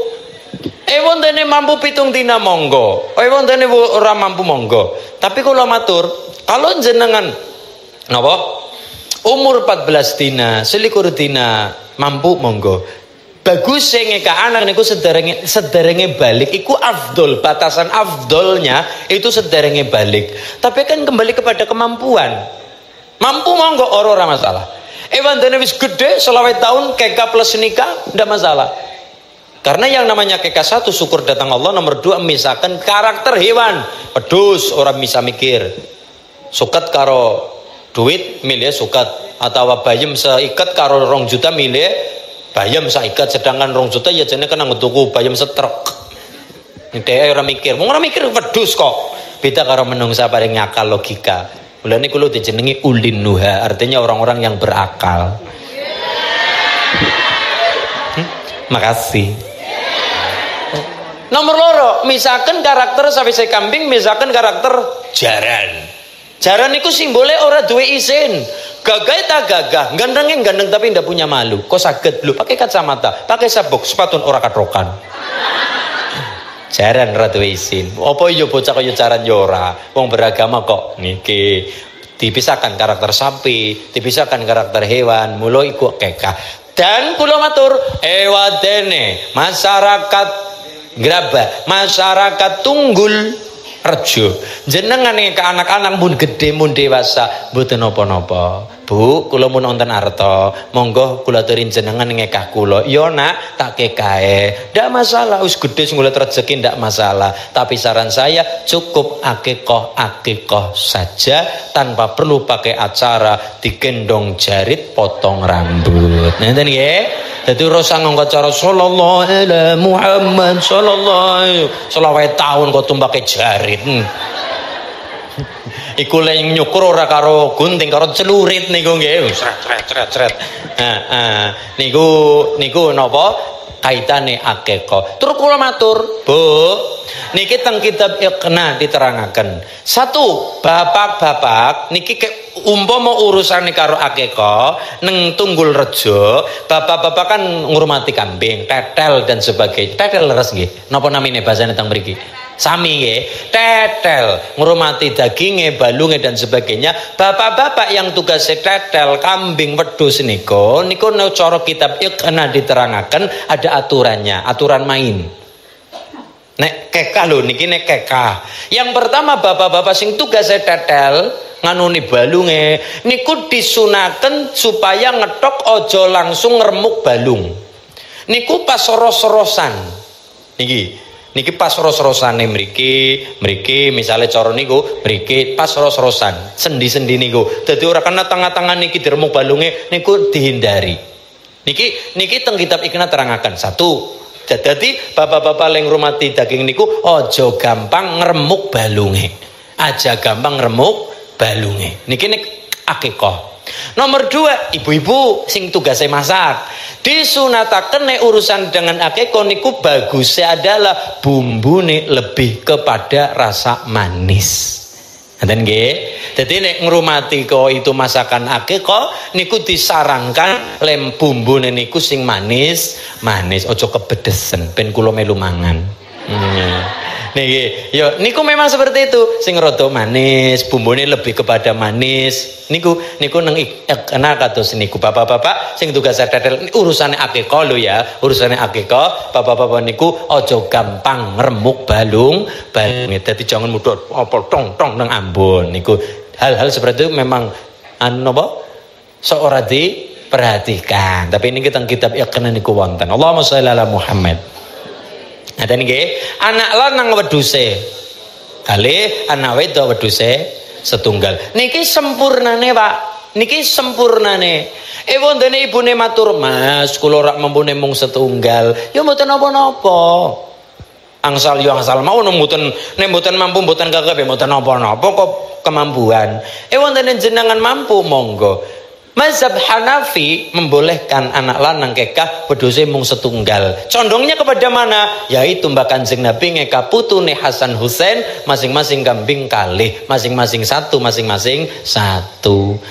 ewon dene mampu pitung dina monggo, ewon dene ora mampu monggo. Tapi kula matur, kalau jenengan napa umur 14 dina, 21 dina mampu monggo. Bagus sing ngekak anak niku sederenge balik iku afdol, batasan afdolnya itu sederenge balik. Tapi kan kembali kepada kemampuan. Mampu monggo ora masalah. Ewan dene wis gede 20 tahun keka plus nikah ndak masalah. Karena yang namanya keka 1 syukur datang Allah, nomor 2 misalkan karakter hewan. Pedus orang bisa mikir. Suket karo duit milih suket, atau bayem seikat karo 2 juta milih bayem seikat, sedangkan 2 juta ya jane kena ngetuku bayem setruk. Dhek ora mikir, wong ora mikir wedhus kok. Beda karo menungsa paling ngakal logika. Mulane kulo dijenengi ulin nuha, artinya orang-orang yang berakal. Makasih. Nomor 2, misalkan karakter sawise kambing, misalkan karakter jaran. Jaran itu simbolnya ora duwe isin. Gagah tak gagah, gandeng tapi ndak punya malu. Kok saged lho pakai kacamata, pakai sabuk, sepatu ora katrokan. Jaran ora duwe isin. Apa iya bocah kaya jaran yo ora. Wong beragama kok niki. Dipisahkan karakter sapi, dipisahkan karakter hewan, mulo iku kekah. Dan kula matur, ewadene masyarakat Grabah, masyarakat Tunggul Rejo jenengan ke anak-anak pun gede pun dewasa mboten napa-napa. Bu, kula mun wonten arta, monggo kula aturin jenengan ngekah kula. Ya nak, tak kekae. Ndak masalah, wis gedhe ngulet rezeki ndak masalah. Tapi saran saya cukup akikoh saja tanpa perlu pakai acara digendong jarit potong rambut. Nenten nggih? Dadi ora usah nganggo cara sallallahu alaihi Muhammad sallallahu selawet tahun kok tumpake jarit. Iku leng nyukur ora karo gunting karo celurit niku nggih. Cret. Niku napa kaitane akikah. Terus kula matur, Bu, niki teng kitab Iqna diterangaken. Satu, bapak-bapak niki umpama urusane karo akikah neng Tunggul Rejo, bapak-bapak kan ngurmati kambing, tetel dan sebagainya. Tetel leres nggih. Napa namine basane teng mriki? Sami nggih, tetel, ngurmati dagingnya, balungnya dan sebagainya. Bapak-bapak yang tugasnya tetel, kambing, wedhus niku cara kitab Iqna diterangaken ada aturannya, aturan main. Nek kekah lho niki nek kekah. Yang pertama bapak-bapak sing tugasnya tetel, nganuni balunge niku disunaken supaya ngetok ojo langsung ngremuk balung. Niku pas ros-rosan. Niki pas ros-rosane mriki misalnya cara niku mriki pas ros-rosan, sendi-sendi niku. Dadi ora kena tangan-tangan niki diremuk balunge niku dihindari. Niki teng kitab Iqna terangaken. Satu, dadi bapak-bapak leng rumati daging niku aja gampang ngremuk balunge. Aja gampang ngremuk balunge. Niki nek akikah. Nomor 2, ibu-ibu sing tugasnya masak. Disunataken nek urusan dengan akikah niku bagusnya adalah bumbune lebih kepada rasa manis. Ngoten nggih. Dadi nek ngrumati kok itu masakan akikah niku disarankan lem bumbune niku sing manis, aja kebedesen ben kula melu mangan. Niki, yo niku memang seperti itu, sing rada manis, bumbune lebih kepada manis. Niku nang Iqna kados niku bapak-bapak sing tugas tetel urusane akikah lho ya, urusane akikah, bapak-bapak niku aja gampang ngremuk balunge. Dadi jangan mudah apa tong nang ambon niku. Hal-hal seperti itu memang napa sok ora diperhatikan. Tapi ini kita kitab Iqna niku wonten. Allahumma sholli ala Muhammad. Ada nggih, anak lanang wedhuse kalih, anak wedok wedhuse setunggal. Niki sempurnane, Pak. Niki sempurnane. Wondene ibune matur, "Mas, kula ora mampune mung setunggal." Ya mboten napa-napa. Angsal yo angsal mau mboten mampu mboten kagep mboten napa-napa kok kemampuan. Wondene jenengan mampu monggo. Mazhab Hanafi membolehkan anak lanang kekah wedhuse mung setunggal. Condongnya kepada mana? Yaitu mbak Kanjeng Nabi ngekah putune Hasan Husain masing-masing kambing kalih, masing-masing satu.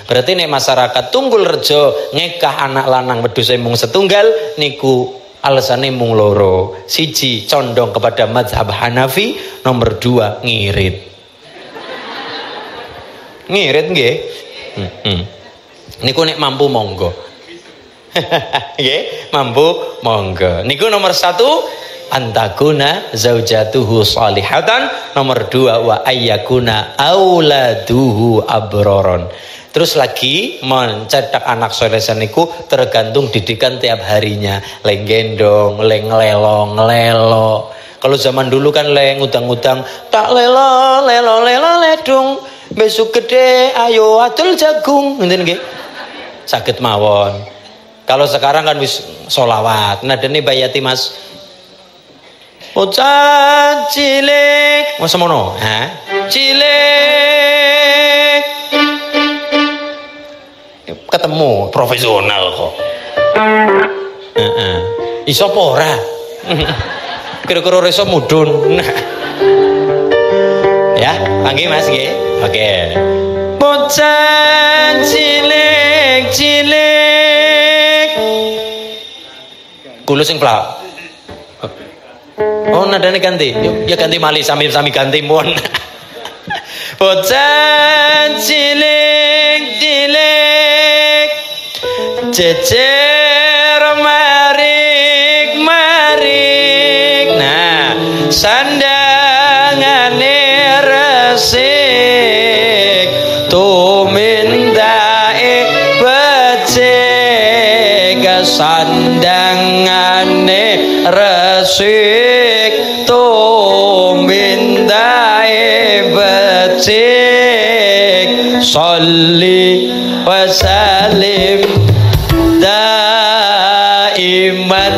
Berarti nek masyarakat Tunggul Rejo ngekah anak lanang wedhuse mung setunggal niku alasane mung loro. Siji condong kepada mazhab Hanafi, nomor 2 ngirit. Ngirit nggih. Niku nek mampu monggo. Nggih, mampu monggo. Niku nomor 1 antakuna zaujatuhu salihatan, nomor 2 wa ayyakuna auladuhu abroron. Terus lagi mencetak anak soleh niku tergantung didikan tiap harinya. Leng gendong, leng ngelelo. Kalau zaman dulu kan leng utang-utang tak lelo ledung. Besok gede ayo adol jagung. Ngene nggih. Sakit mawon. Kalau sekarang kan wis solawat. Nah dene bayati Mas. Bocah cilik, masa mono? Cilik. Ketemu profesional kok. Iso apa ora? Kira-kira iso mudhun. Ya, panggih Mas nggih. Oke. Bocah cilik. Kulo sing plak. Oh, nadane ganti. Ya ganti malih sami ganti mon. Bocah cilik jejer marik. Nah, sandangane resik tumindae resik tumindae becik sholli wa salim daiman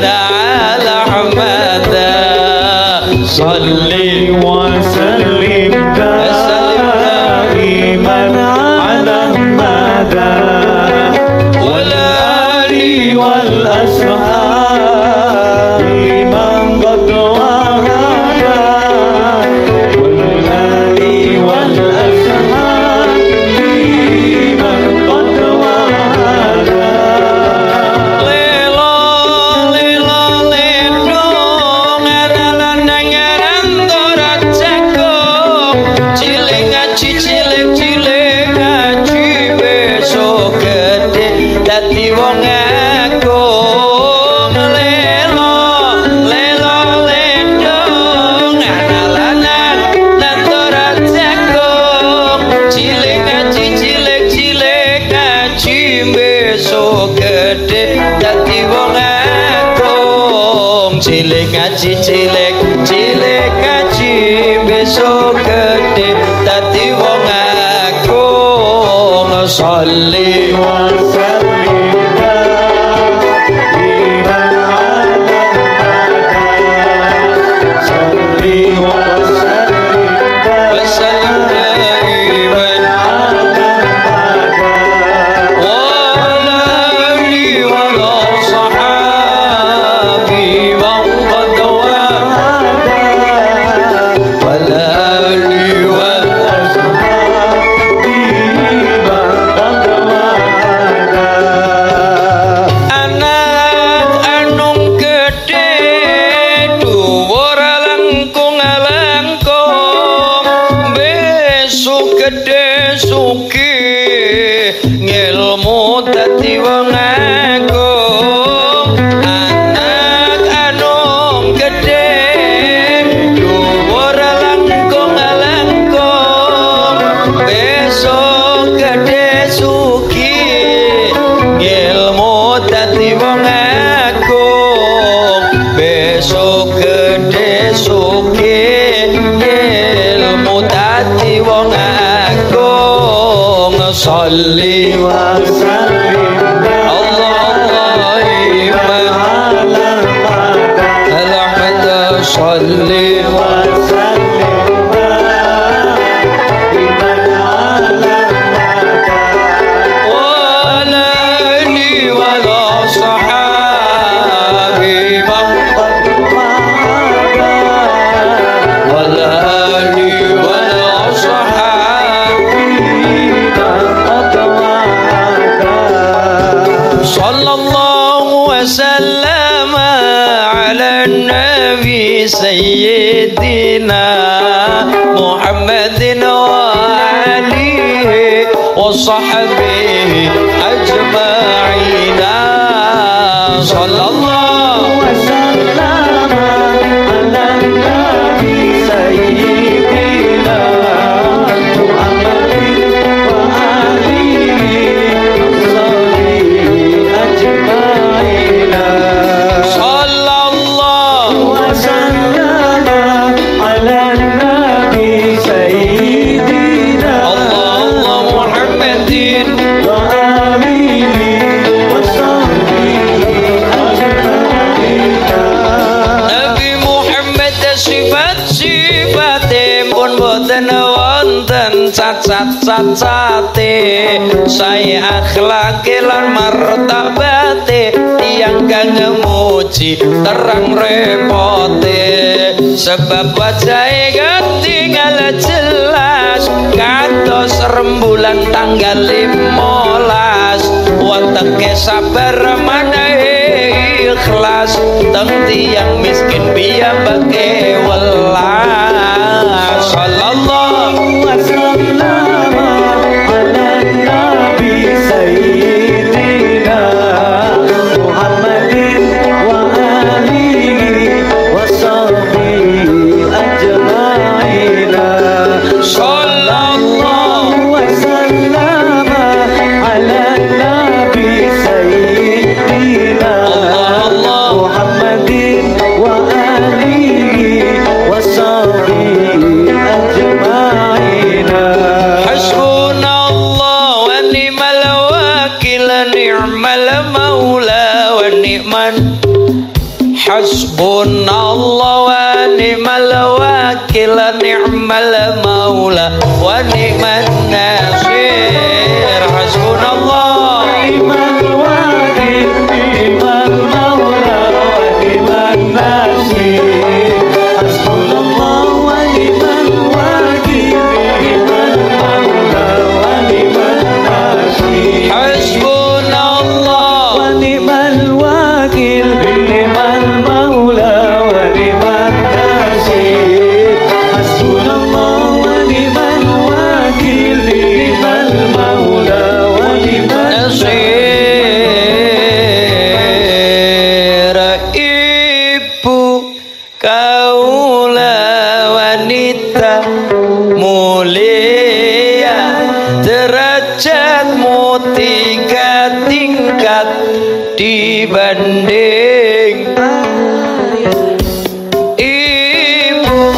ala Ahmad sholli wa salim daiman ala Ahmad wal ali wal ashab liman qad wahada wal ali wal ashab liman qad wahada lelo lelo ledong adalan nangaran torat cekong cilik ngaji cilik cilik ngaji besok gede dadi wong agung lelo lelo ledong adalan nan torat cekong cilik ngaji cilik cilik ngaji besok gede dadi wong agung cilik ngaji cilik cilik ngaji besok gede dadi wong agung sholli wa sallim daiman ala Ahmad sholli wa sallim daiman ala Ahmad wal ali wal sahabi man qad wahada wal ali wal ashabi man qad wahada anak anung gede dhuwur langkung langkung besok gede sugih ngilmu dadi wong agung anak anung gede dhuwur langkung langkung besok gede sugih ngilmu dadi wong agung besok gede sugih ngilmu dadi wong agung sholli wa sallim Allahumma ala Ahmad sholli wa sallim daiman ala Ahmad wal ali wal sahabi man qad wahada wal ali wal sahabi man qad wahada sallallahu wasallam ala nabi sayyidina Muhammadin wa alihi wa sahbihi ajma'ina sallallahu wasallam ala nabi sayyidina Muhammadin wa alihi wa sahbihi ajma'ina sallallahu wasallam ala nabi sayyidina Allah Muhammadin wa alihi wa sahbihi ajma'ina Nabi Muhammad sifat-sifatipun boten wonten cacat-cacate saya akhlake lan martabate tiyang kang muji terang repote sebab wajahe ketinggal jelas kados rembulan tanggal 15 wetenge sabar manahe ikhlas teng tiyang miskin piyambake welas sallallahu wasallam ala nabi sayyidina Muhammadin wa alihi wa sahbihi ajma'ina sallallahu wasallam ala nabi sayyidina Muhammadin wa alihi Hasbunallah wa ni'mal wakil, ni'mal maula wa ni'man nasir. Hasbunallah wa ni'mal wakil, ni'mal maula wa ni'man nasir. Hasbunallah wa ni'mal wakil, ni'mal maula wa ni'man nasir. Hasbunallah wa ni'mal wakil, ni'mal maula wa ni'man nasir. Hasbunallah wa ni'mal wakil, ni'mal maula wa ni'man nasir. Ibu kaula wanita mulia, derajatmu 3 tingkat dibanding ibu.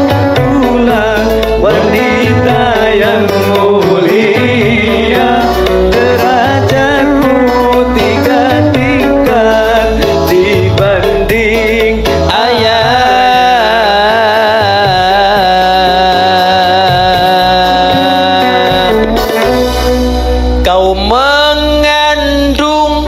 Kaula wanita yang mulia, derajatmu 3 tingkat dibanding ayah. Kau mengandung,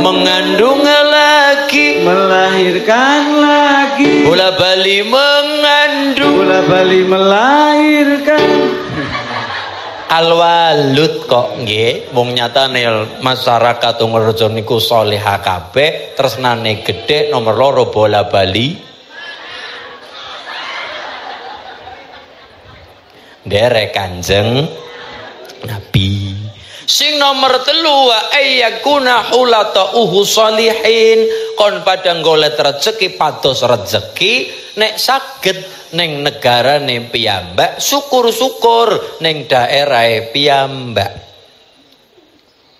mengandung lagi, melahirkan lagi, bola bali mengandung, bola bali melahirkan. Al-walud kok nggih, wong nyatane masyarakat Tunggalrejo niku salehah kabeh, tresnane gedhe, nomor 2 bola bali. Derek Kanjeng Nabi. Sing nomor 3 wa ayyakuna hulatauhu sholihin, kon padang golek rezeki pados rezeki nek saged ning negarane piyambak, syukur-syukur ning daerahe piyambak.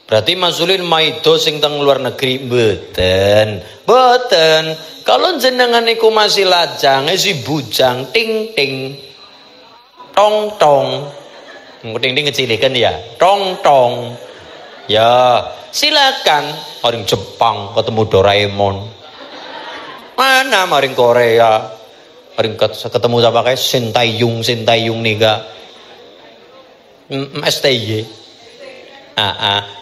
Berarti masulin maido sing teng luar negeri mboten. Mboten. Kalau jenengan iku masih lajang, si bujang ting ting. Tong tong. Ting ting kecilikan ya. Tong tong. Ya, silakan maring Jepang ketemu Doraemon. Mana maring Korea? Maring ketemu siapa kayak Sintayong nika. STY.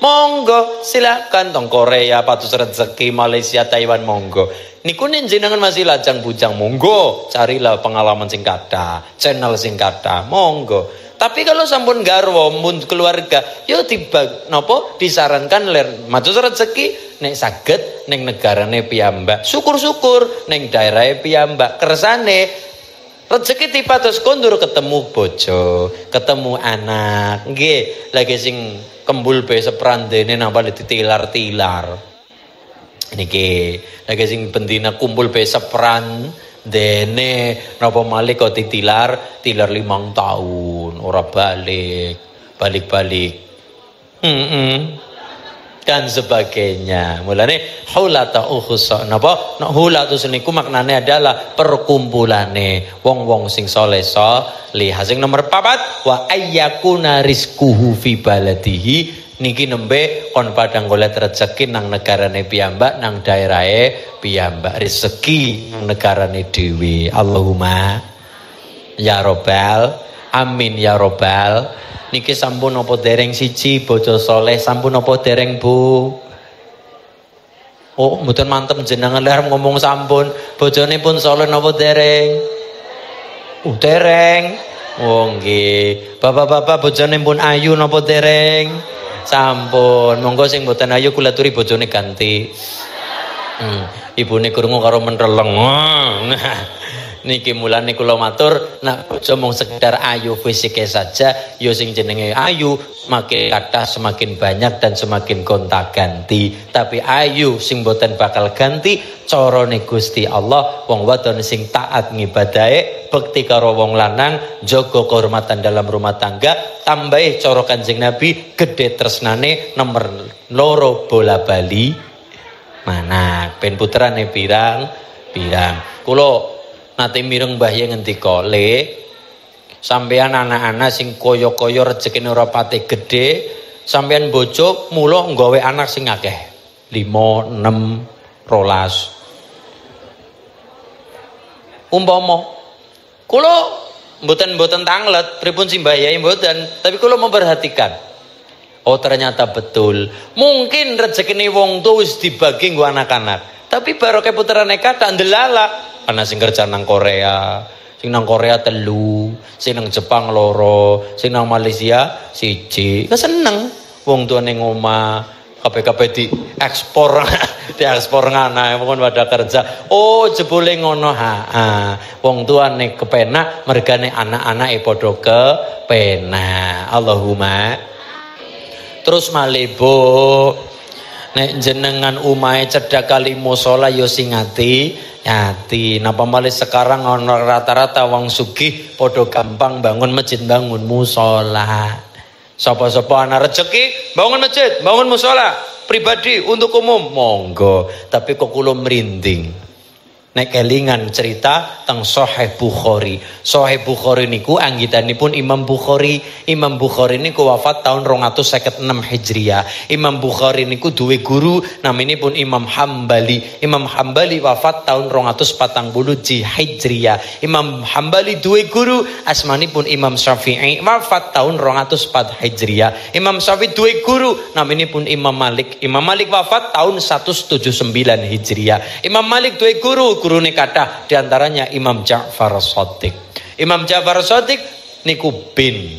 Monggo silakan tong Korea, patus rezeki, Malaysia, Taiwan monggo. Niku jenengan masih lajang bujang monggo, carilah pengalaman sing kathah, channel sing kathah monggo. Tapi kalau sampun garwa mun keluarga, yo tiba napa disarankan ler matus rezeki nek saged ning negarane piyambak. Syukur-syukur ning daerahe piyambak. Kersane rezeki tipados kondur ketemu bojo, ketemu anak. Nggih, lagi sing kembul be seprandene napa ditilar-tilar. Niki lagi sing bendina kumpul be sepran dene napa malih kok tilar 5 tahun ora balik dan sebagainya. Mulane hulata ukhus napa hulatu seniku maknane adalah perkumpulane wong-wong sing saleh salih. Sing nomor 4 wa ayyakuna rizquhu fi baladihi, niki nembe kon padang golek rezeki nang negarane piyambak, nang daerahe piyambak, rezeki nang negarane dhewe. Allahumma ya robbal amin ya robbal. Niki sampun apa dereng siji bojo soleh, sampun apa dereng Bu? Oh, mboten mantep jenengan arep ngomong sampun. Bojone pun soleh napa dereng? Dereng. Oh nggih. Bapak-bapak bojone pun ayu napa dereng? Sampun. Monggo sing mboten ayu kula aturi bojone ganti. Ibune krungu karo menreleng. Nah. Niki mulane kula matur, nak bojo mung sekedar ayu fisike saja, yo sing jenenge ayu makin kathah semakin banyak dan semakin gonta-ganti. Tapi ayu sing boten bakal ganti carane Gusti Allah, wong wadon sing taat ngibadahe, bekti karo wong lanang, jaga kehormatan dalam rumah tangga, tambahi cara Kanjeng Nabi, gedhe tresnane, nomor 2 bola bali. Mana ben putrane pirang. Kula nate mireng mbahye ngendika, "Le, sampean anak-anak sing kaya-kaya rezekine ora pati gedhe, sampean bojo mula nggawe anak sing akeh. 5, 6 rolas. Umpama kula mboten tanglet pripun simbayai mboten, tapi kula memperhatikan. Oh ternyata betul. Mungkin rezekine wong tuwa wis dibagi nggo anak-anak. Tapi barokah puterane kata ndelala. Ana sing kerja nang Korea, sing nang Korea 3, sing nang Jepang 2, sing nang Malaysia 1. Keseneng wong tuane ngomah, kabeh-kabeh diekspor, diekspor ngana wong pada kerja. Oh jebule ngono wong tuane kepenak, mergane anak-anake padha kepenak. Allahumma. Terus malebo nek jenengan umahe cedhak kali musala ya sing ati. Napa malih sekarang ana rata-rata wong sugih padha gampang bangun masjid, bangun musala. Sapa-sapa ana rezeki bangun masjid, bangun musala pribadi untuk umum monggo. Tapi kok kula merinding nek kelingan cerita teng Sahih Bukhari. Sahih Bukhari niku anggitanipun Imam Bukhari. Imam Bukhari niku wafat tahun 256 Hijriah. Imam Bukhari niku duwe guru naminipun Imam Hambali. Imam Hambali wafat tahun 240 Hijriah. Imam Hambali duwe guru asmanipun Imam Syafi'i wafat tahun 204 Hijriah. Imam Syafi'i duwe guru naminipun Imam Malik. Imam Malik wafat tahun 179 Hijriah. Imam Malik duwe gurune kathah diantaranya Imam Ja'far Shadiq. Imam Ja'far Shadiq niku bin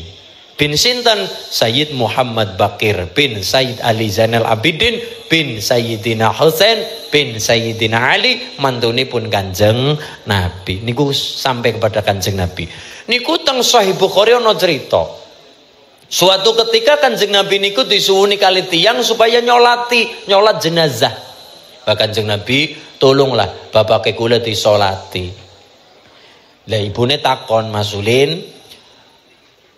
sinten Sayyid Muhammad Bakir bin Sayyid Ali Zainal Abidin bin Sayyidina Husain bin Sayyidina Ali mantunipun Kanjeng Nabi. Niku sampai kepada Kanjeng Nabi. Niku teng Sahih Bukhari ana cerita. Suatu ketika Kanjeng Nabi niku disuwuni kali tiyang supaya nyolat jenazah. Bahkan Kanjeng Nabi, tolonglah bapak kula disolati. Lah ibune takon, Mas Ulin,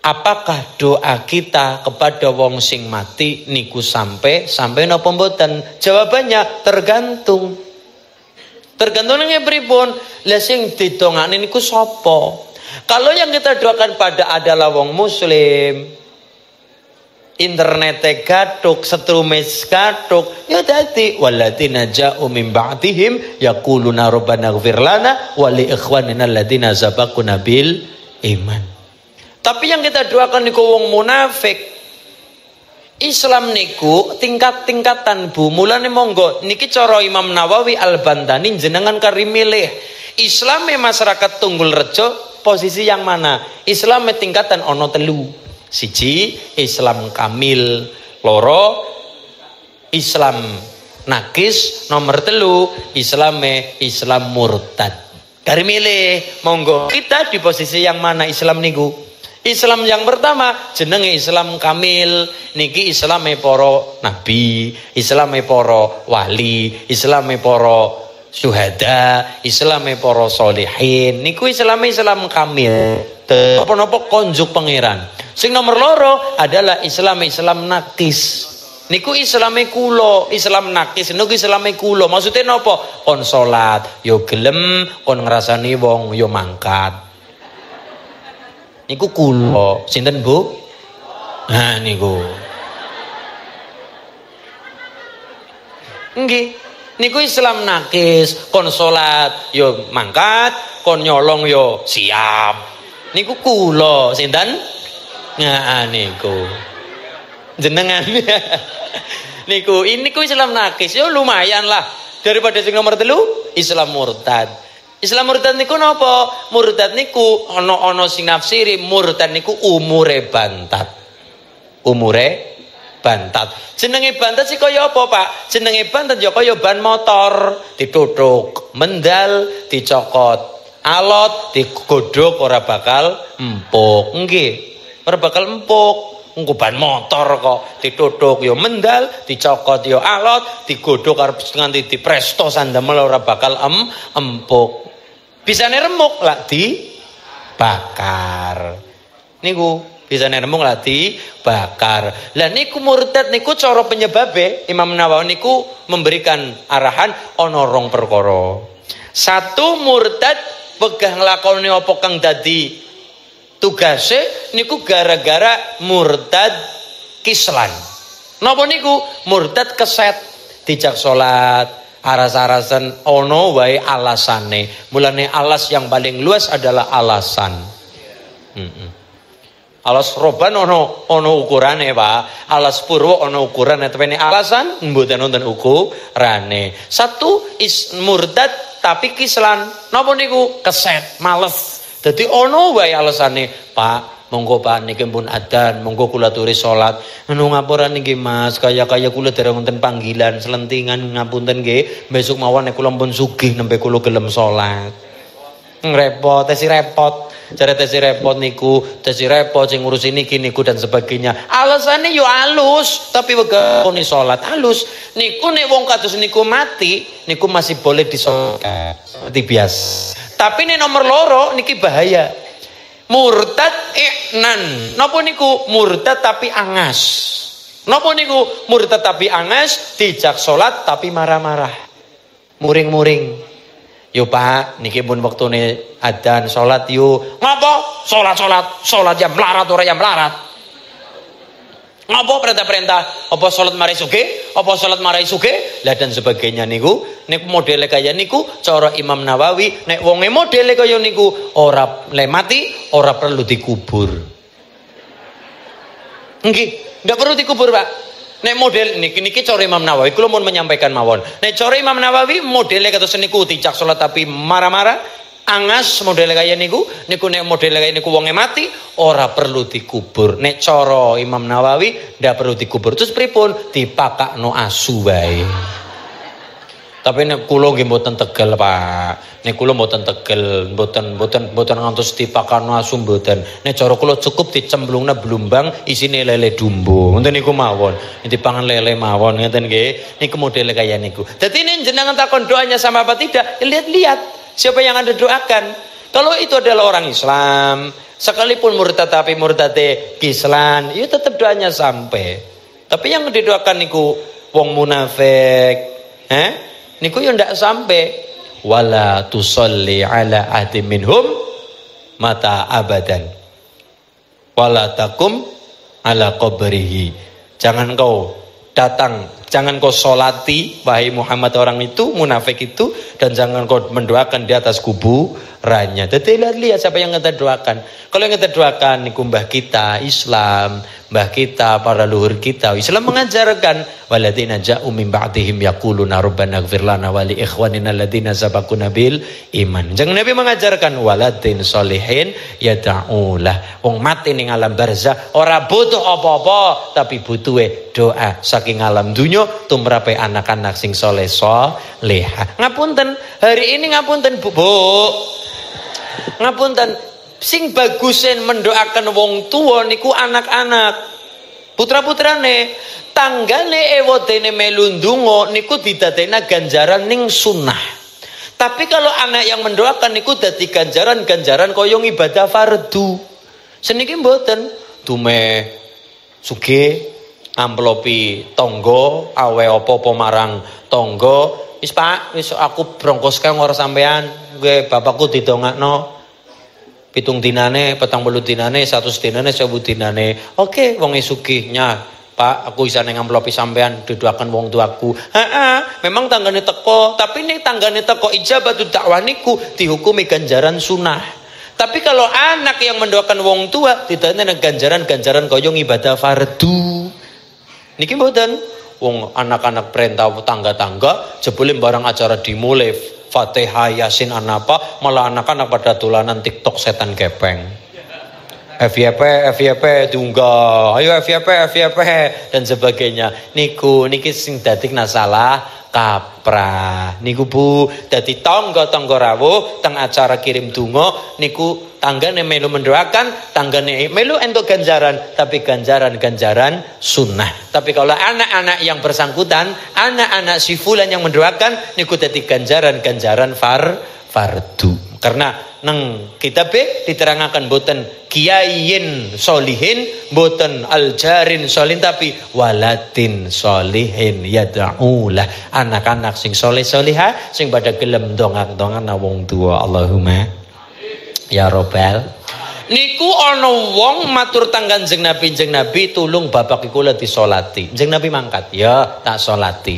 apakah doa kita kepada wong sing mati niku sampai napa mboten? Jawabannya tergantung. Tergantung nang pripun? Lah sing didongakne niku sapa? Kalau yang kita doakan pada adalah wong muslim, internete gathuk, setrumes gathuk, ya dadi walladzina ja'u min ba'dihim yaquluna rabbana ighfir lana wa li ikhwanina alladzina sabaquna bil iman. Tapi yang kita doakan niku wong munafik. Islam niku tingkat-tingkatan Bu. Mulane monggo niki cara Imam Nawawi Al-Bantani jenengan kari milih. Islame masyarakat Tunggulrejo posisi yang mana? Islame tingkatan ono 3. Siji Islam kamil, loro Islam nakis, nomor 3 Islam murtad. Kari milih monggo kita di posisi yang mana Islam niku? Islam yang pertama jenenge Islam kamil, niki Islame para nabi, Islame para wali, Islame para syuhada, Islame para sholihin. Niku Islam kamil. Apa-apa konjuk pangeran. Sing nomor 2 adalah Islam nakis. Niku Islame kula, Islam nakis niku Islame kula. Maksudnya napa? Kon salat yo gelem, kon ngrasani wong yo mangkat. Niku kula. Sinten Bu? Nah niku. Nggih. Niku Islam nakis, kon salat yo mangkat, kon nyolong yo siap. Niku kula, sinten? Nah niku. Jenengan. Niku Islam nakis, yo lumayan lah. Daripada sing nomor 3 Islam murtad. Islam murtad niku napa? Murtad niku ana sing nafsiri murtad niku umure bantat. Umure bantat. Jenenge bantat sih kaya apa, Pak? Jenenge bantat ya kaya ban motor, dituthuk, mendal, dicokot. Alot digodhog ora bakal empuk. Nggih. Ora bakal empuk. Engko ban motor kok dituthuk ya mendal, dicokot ya alot, digodhog arep nganti dipresto sandamel ora bakal empuk. Bisane remuk lak dibakar. Niku bisane remuk lak dibakar. Lah niku murtad niku cara penyebabe Imam Nawawi niku memberikan arahan ana 2 perkara. 1 murtad pegah nglakoni apa kang dadi tugase niku gara-gara murtad kislan. Napa niku? Murtad keset, dijak salat, Aras-arasan ono wae alasane. Mulane alas yang paling luas adalah alasan. Alas roban ono ukurane, Pak. Alas purwo ono ukurane, tapi ini alasan mboten wonten ukurane. Satu is murtad tapi kislan. Napa niku? Keset, males. Dadi ono wae alasane, Pak. Monggo Pak niki pun adzan, monggo kula turi salat. Anu ngapuran niki Mas, kaya kula dereng wonten panggilan selentingan ngapunten nggih. Besok mawon nek kula pun sugih nembe kula gelem salat. Repot, tesi repot. Jare tesi repot niku, tesi repot sing ngurusi niki niku dan sebagainya. Alasane yo alus, tapi wegoni salat alus. Niku nek wong kados niku mati, niku masih boleh disolat seperti biasa. Tapi nek nomor loro niki bahaya. Murtad i'nan. Napa niku? Murtad tapi angas. Napa niku? Murtad tapi angas, dijak salat tapi marah-marah. Muring-muring. Yo Pak, niki pun wektune adzan salat yo. Ngapa? Salat jam melarat ora jam melarat. Ngapa perintah-perintah? Apa salat mari sugih? Apa salat mari sugih? Lah dan sebagainya niku. Nek modele kaya niku cara Imam Nawawi, nek wonge modele kaya niku ora le mati, ora perlu dikubur. Nggih, ndak perlu dikubur, Pak. Nek model niki cara Imam Nawawi, kula mau menyampaikan mawon. Nek cara Imam Nawawi modele kados niku dicak salat tapi marah-marah, angas modele kaya niku nek modele kaya niku wonge mati ora perlu dikubur. Nek cara Imam Nawawi ndak perlu dikubur. Terus pripun? Dipakakno asu wae. Tapi nek kula nggih mboten tegel, Pak. Nek kula mboten tegel, mboten ngantos dipakakno asu mboten. Nek cara kula cukup dicemplungna blumbang isine lele dumbo. Ngoten niku mawon. Dipangan lele mawon ngeten nggih. Niku modele kaya niku. Dadi nek jenengan takon doanya sama apa tidak, lihat-lihat siapa yang Anda doakan. Kalau itu adalah orang Islam, sekalipun murtad tapi murtade kislan, ya tetap doanya sampai. Tapi yang didoakan niku wong munafik, niku yo ndak sampai. Wala tusalli ala ahdi minhum mata abadan. Wala takum ala qabrihi. Jangan kau datang, jangan kau solati wahai Muhammad orang itu munafik itu, dan jangan kau mendoakan di atas kuburannya. Jadi lihat siapa yang kita doakan. Kalau yang kita doakan niku mbah kita Islam, mbah kita para luhur kita Islam mengajarkan waladina ja'u min ba'dihim yaquluna rabbana ighfir lana wa li ikhwanina alladziina sabaquna bil iman. Jangan Nabi mengajarkan waladin solihin yad'ulah. Wong mati ning alam barzah ora butuh apa-apa, tapi butuhe doa saking alam dunya tumrape anak-anak sing saleh salehah. Ngapunten, hari ini ngapunten Bu. Ngapunten, sing bagusen mendoakan wong tua niku anak-anak putra-putrane, tanggane ewodene melu ndonga niku didadekna ganjaran ning sunnah. Tapi kalau anak yang mendoakan niku dadi ganjaran kaya ibadah fardu. Seniki mboten dume sugih amplopi tangga awe apa-apa marang tangga. Wis Pak, wis aku brongkos kae ora sampean, nggih bapakku didongakno. 7 dinane, 40 dinane, 100 dinane, 1000 dinane. Oke, wong sugihnya, Pak, aku isane ngamplopi sampean didoakan wong tuaku. Memang tanggane teko, tapi nek tanggane teko ijabatu dakwah niku dihukumi ganjaran sunnah. Tapi kalau anak yang mendoakan wong tua didadekne ganjaran kaya ibadah fardu. Niki mboten. Wong anak-anak perintah tangga-tangga jebule barang acara dimulai Fatihah, Yasin, apa malah anak-anak pada dolanan TikTok setan kepeng. FYP diunggah, ayo FYP dan sebagainya. Niki sing dadi nasalah kaprah. Niku Bu, dadi tangga-tangga rawuh teng acara kirim donga niku tanggane melu mendoakan, tanggane melu entuk ganjaran, tapi ganjaran sunnah. Tapi kalau anak-anak yang bersangkutan, anak-anak si fulan yang mendoakan niku dadi ganjaran fardu. Karena nang kitab diterangaken boten kiaiin solihin, boten aljarin solihin, tapi waladin solihin yad'ulah, anak-anak sing soleh solihah sing pada gelem dongak-dongan wong tua. Allahumma ya robbal. Niku ana wong matur tanggan Kanjeng Nabi tulung bapak kula disolati. Kanjeng Nabi mangkat, ya tak solati.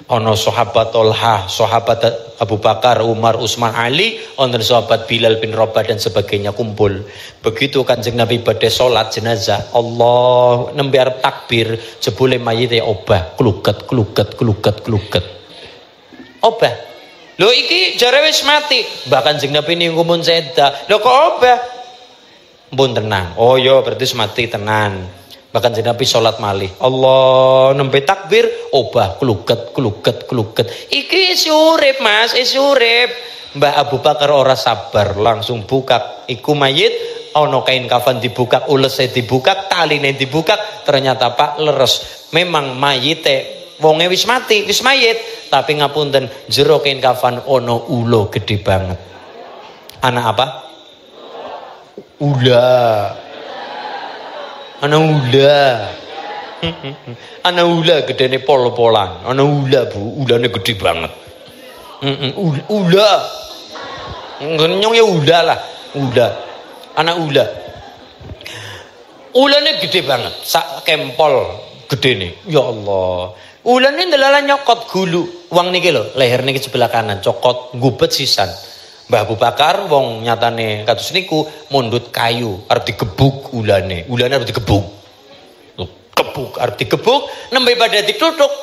Ono sahabat Tolha, sahabat Abu Bakar, Umar, Utsman, Ali, ono sahabat Bilal bin Rabah dan sebagainya kumpul. Begitu Kanjeng Nabi badhe salat jenazah, Allah nembe arep takbir, jebule mayite obah, kluget. Obah. Lho iki jare wis mati. Mbah Kanjeng Nabi niku mun seda. Lho kok obah? Mpun tenang. Oh ya berarti mati tenan. Bahkan Kanjeng Nabi sholat malih, Allah nembe takbir, obah kluget. Iki isi urip Mas, isi urip. Mbah Abu Bakar ora sabar, langsung buka iku mayit, ono kain kafan dibuka, ulese dibuka, taline dibuka, ternyata Pak leres. Memang mayite wonge wis mati, wis mayit, tapi ngapunten jero kain kafan ono ulo gede banget. Anak apa? Ana ula gedene pol-polan. Ana ula Bu, ulane gede banget. Ula. Ngenyong ya ula lah, ula. Ana ula. Ulane gede banget, sak kempol gedene. Ya Allah. Ulane ndelalah nyokot gulu. Wong niki lho, leher niki sebelah kanan, cokot ngubet sisan. Mbah Abu Bakar wong nyatane kados niku mundut kayu arep digebuk ulane arep digebuk. Gebuk arep digebuk nembe pada ditutuk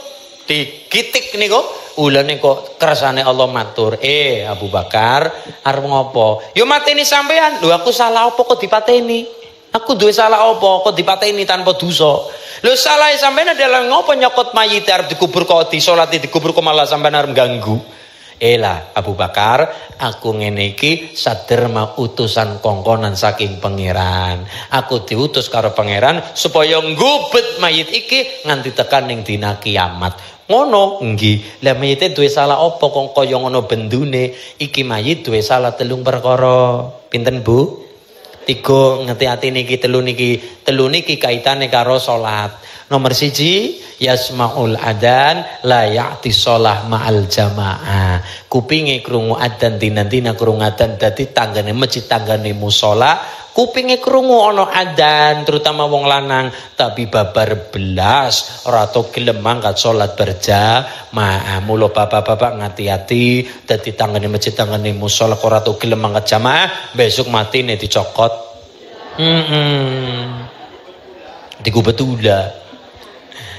digitik niku ulane kok kersane Allah matur, Abu Bakar arep ngopo? Yo mateni sampean. Lho aku salah apa kok dipateni? Aku duwe salah apa kok dipateni tanpa dosa? Lho salah sampean adalah ngopo nyokot mayit arep dikubur kok disolati dikubur kok malah sampean arep ganggu. Elah Abu Bakar, aku ngene iki saderma utusan kongkonan saking pangeran. Aku diutus karo pangeran supaya nggubet mayit iki nganti tekan ning dina kiamat. Ngono nggih. Lah mayite duwe salah apa kok kaya ngono bendune? Iki mayit duwe salah 3 perkara. Pinten Bu? 3 ngeti-ati niki 3 niki. 3 niki kaitane karo salat. Nomor 1 yasmaul adan la ya'ti shalah ma'al jamaah. Kupinge krungu adzan dina-dina krungu adzan dadi tanggane masjid tanggane musala, kupinge krungu ana adzan terutama wong lanang tapi babar belas ora tau gelem mangkat salat berjamaah. Mula bapak-bapak ngati-ati dadi tanggane masjid tanggane musala ora tau gelem mangkat jamaah, besok matine dicokot.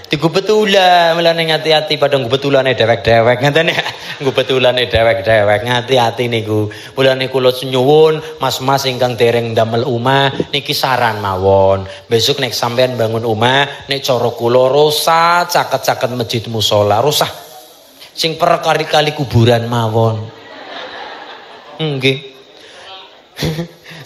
Digubetula melane ngati-ati padha gubetulane dewek-dewek ngeten ya. Gubetulane dewek-dewek ngati-ati niku. Mulane kula nyuwun mas-mas ingkang dereng damel omah niki saran mawon. Besok nek sampean bangun omah nek cara kula rusak caket-caket masjid musala, rusak. Sing per kali-kali kuburan mawon. Nggih.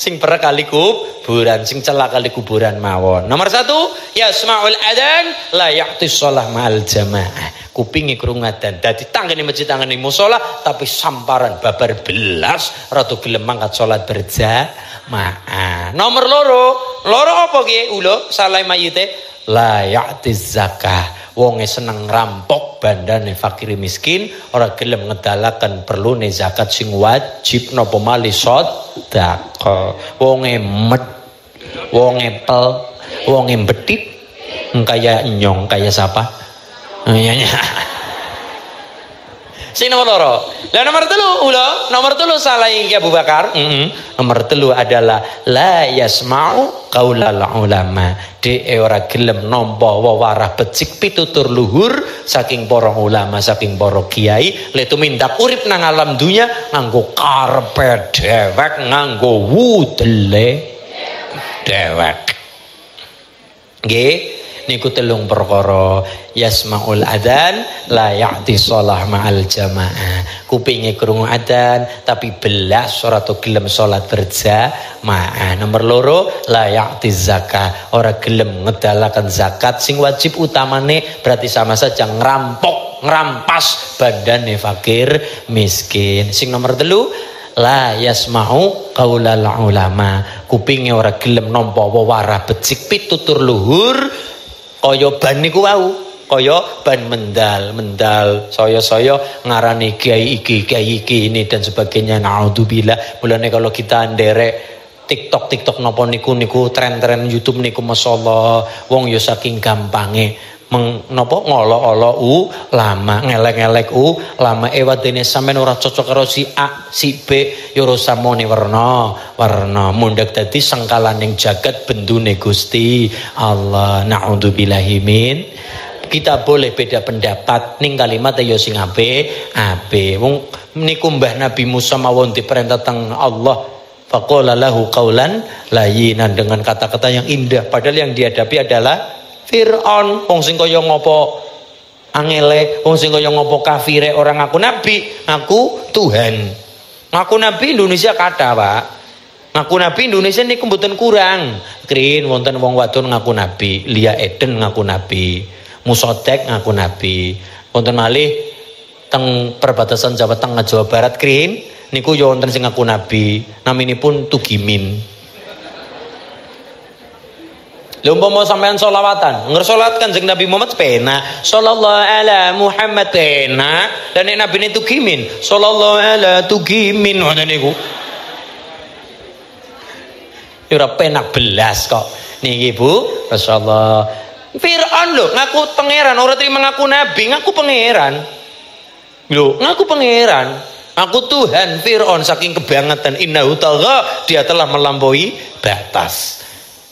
Sing per kali kuburan, sing celak kali kuburan mawon. Nomor 1 yasmaul adzan la ya'ti shalah ma'al jamaah. Kupinge krungu adzan dadi tanggane masjid tanggane musala tapi samparan babar belas ratu gelem mangkat salat berjamaah. Nomor 2 apa ki ulo salah mayite la ya'ti zakah. Wonge seneng rampok bandane fakir miskin ora gelem ngedalaken perlune zakat sing wajib napa malih sedekah. Wonge pel, wonge betit kaya nyong kaya siapa? Sing nomor 2. Lah nomor 3 ulo, nomor 3 salah iki Abu Bakar. Nomor 3 adalah la yasma'u qaulal ulama. Dhek ora gelem nampa wewarah becik pitutur luhur saking para ulama, saking para kiai, le tumindak urip nang alam dunya nganggo karepe dhewek, nganggo wudele dhewek. Nggih. Niku 3 perkara yasmaul adzan la ya'ti shalah ma'al jamaah. Kupinge krungu adzan tapi belas ora tau gelem salat berjamaah. Nomor 2 la ya'ti zakah, ora gelem ngedalaken zakat sing wajib utamane, berarti sama saja ngerampok ngrampas bandane fakir miskin. Sing nomor 3 la yasma'u qaulal ulama. Kupinge ora gelem nampa wewarah becik pitutur luhur kaya ban niku wau, kaya ban mendal saya ngarani kiai iki ini dan sebagainya. Naudzubillah. Mulane kalau kita nderek TikTok napa niku tren-tren YouTube niku masyaallah wong ya saking gampange napa ngolok-olok lama, ngelek-ngelek lama ewadene sampean ora cocok karo si A, si B, ya ora samone warna mundhak dadi sengkalaning jagat bendune Gusti Allah. Naudzubillahi min. Kita boleh beda pendapat ning kalimat ya sing apik. Wong niku Mbah Nabi Musa mawon diperintah teng Allah, faqala lahu qaulan layyinan, dengan kata-kata yang indah, padahal yang dihadapi adalah Fir'aun. Wong sing kaya ngopo angele, wong sing kaya ngopo kafire orang ngaku nabi, ngaku Tuhan. Ngaku nabi Indonesia kata, Pak. Ngaku nabi Indonesia niku mboten kurang. Krin wonten wong wadon ngaku nabi, Lia Eden ngaku nabi, Musodek ngaku nabi. Wonten malih teng perbatasan Jawa Tengah Jawa Barat krin niku ya wonten sing ngaku nabi, naminipun Tugimin. Lha umpama sampean selawatan, ngersolat Kanjeng Nabi Muhammad pena, sallallahu ala Muhammad pena, dan nek nabine Tugimin, sallallahu ala Tugimin ngoten niku. Ya ora penak belas kok. Niki Bu, masyaallah. Fir'aun lho ngaku pangeran, ora terima ngaku nabi, ngaku pangeran. Lho, ngaku pangeran. Aku Tuhan. Fir'aun saking kebangetan, innahu tagha, dia telah melampaui batas.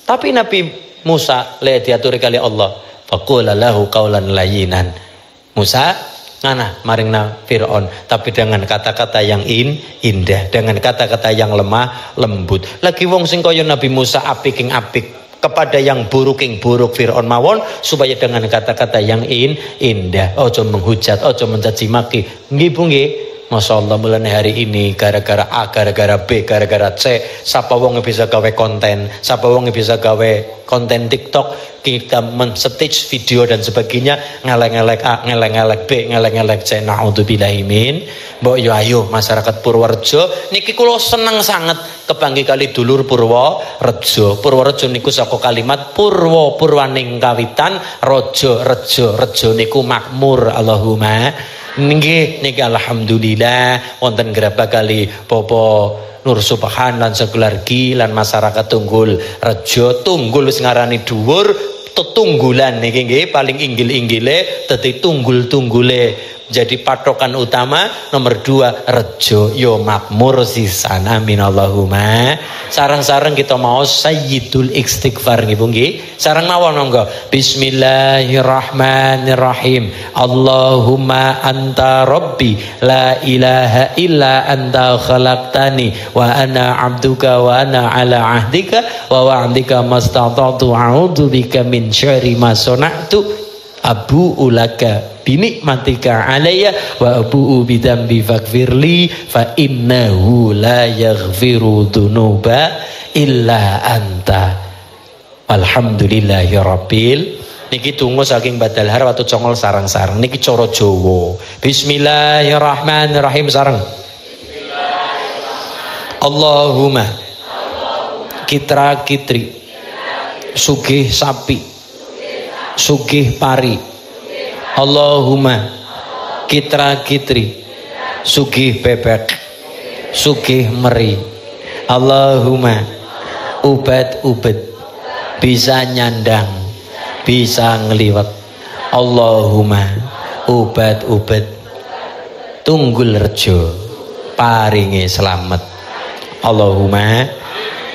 Tapi Nabi Musa le diaturi kali Allah, faqula lahu qaulan layyinan. Musa ngana maringna Fir'aun, tapi dengan kata-kata yang indah, dengan kata-kata yang lemah lembut. Lagi wong sing kaya Nabi Musa apik ing apik kepada yang buruk ing buruk Fir'aun mawon, supaya dengan kata-kata yang indah, ojo menghujat, ojo mencaci maki. Nggih Bu nggih. Masya Allah, mulai hari ini gara-gara A, gara-gara B, gara-gara C, siapa wong bisa gawe konten, siapa wong bisa gawe konten TikTok, kita men-stage video dan sebagainya, ngelek-ngelek A, ngelek-ngelek B, ngelek-ngelek C. Naudzubillahi min. Mbok yo ayo masyarakat Purworejo niki kula seneng sangat kebanggi kali dulur Purworejo. Purworejo niku saka kalimat purwa, purwaning kawitan, rejo, rejo niku makmur. Allahumma nggih niki alhamdulillah wonten grabah kali Bapak Nur Subhan lan sekeluargi lan masyarakat Tunggul Rejo. Tunggul wis ngarani dhuwur, tetunggulan niki nggih paling inggil-inggile dadi tunggul-tunggule. Jadi patokan utama nomor 2 rejo yo makmur sisan. Amin Allahumma. Sarang-sarang kita mau sayyidul istighfar nggih Bu nggih. Sarang mawon monggo. Bismillahirrahmanirrahim. Allahumma anta rabbi la ilaha illa anta khalaqtani wa ana abduka wa ana ala ahdika wa wa'dika mastata'tu a'udzu bika min syarri ma sana'tu abu'u laka binikmatika alayya wa abu'u bidambi faghfirli fa innahu la yaghfiru dzunuba illa anta. Alhamdulillahi rabbil. Niki tunggu saking Badal Har watu congol sarang-sarang niki cara Jawa. Bismillahirrahmanirrahim sareng. Allahumma kitra kitri sugih sapi sugih pari. Allahumma kitra kitri sugih bebek sugih meri. Allahumma ubat bisa nyandang bisa ngeliwat. Allahumma ubat Tunggul Rejo paringi selamat. Allahumma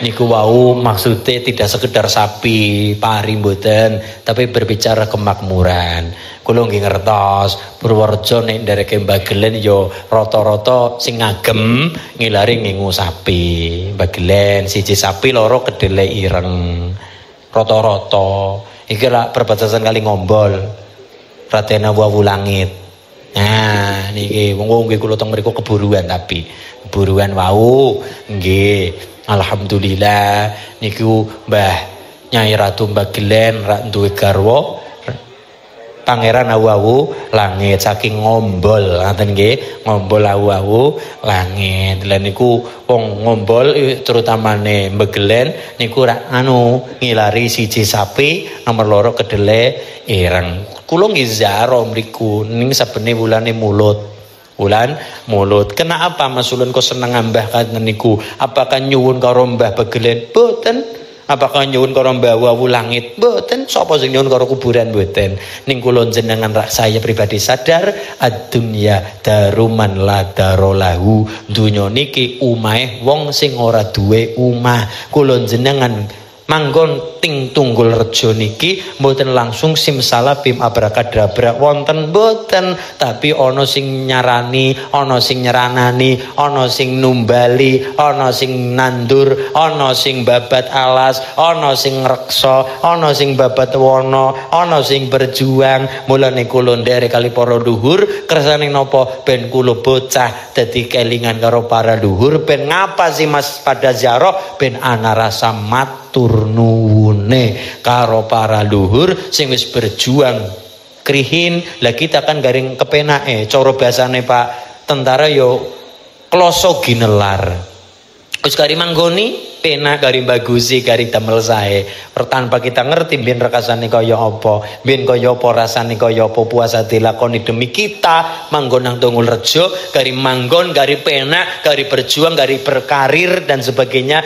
niku wau maksudnya tidak sekedar sapi pari mboten, tapi berbicara kemakmuran. Kula nggih ngertos Purworejo nek ndereke Bagelen yo rata-rata sing ngagem ngilari ngingu sapi. Bagelen siji sapi loro kedele ireng. Rata-rata iki lak perbatasan kali Ngombol. Raden Wawu Langit. Nah, niki wong nggih kula teng mriku keburuan tapi keburuan wau nggih. Alhamdulillah niku Mbah Nyai Ratu Bagelen rak duwe garwa Pangeran Awu-awu Langit saking Ngombol ngaten nggih. Ngombol awu-awu langit. Lah niku wong Ngombol terutamane Bagelen niku rak ngilari siji sapi nomor 2 kedele ireng. Kula nggih ziarah mriku ning sabene wulane Mulut. Bulan Mulut. Kenapa Mas Ulun kok seneng ambah kan niku? Apakah nyuwun karo Mbah Bagelen? Boten. Apakah nyuwun karo mbawu langit? Mboten. Sapa sing nyuwun karo kuburan? Mboten. Ning kula jenengan saya pribadi sadar ad-dunya daruman la darolahu. Dunya niki umahe wong sing ora duwe umah. Kula jenengan manggon ting Tunggul Rejo niki mboten langsung simsalabim abrakadabra wonten mboten, tapi ana sing nyarani, ana sing nyeranani, ana sing numbali, ana sing nandur, ana sing babat alas, ana sing reksa, ana sing babat wana, ana sing berjuang. Mulane kula nderek kali para luhur kersane napa ben kula bocah dadi kelingan karo para luhur ben ngapa sih Mas pada ziarah ben ana rasa matur nuwune karo para luhur sing wis berjuang krihin. Lah kita kan garing kepenake cara bahasane Pak tentara yo kloso ginelar wis gari manggoni penak gari bagusi gari damel sae tanpa kita ngerti ben rekasane kaya apa, ben kaya apa rasane kaya apa puasa dilakoni demi kita manggon nang Tunggul Rejo gari manggon gari penak gari berjuang gari berkarir dan sebagainya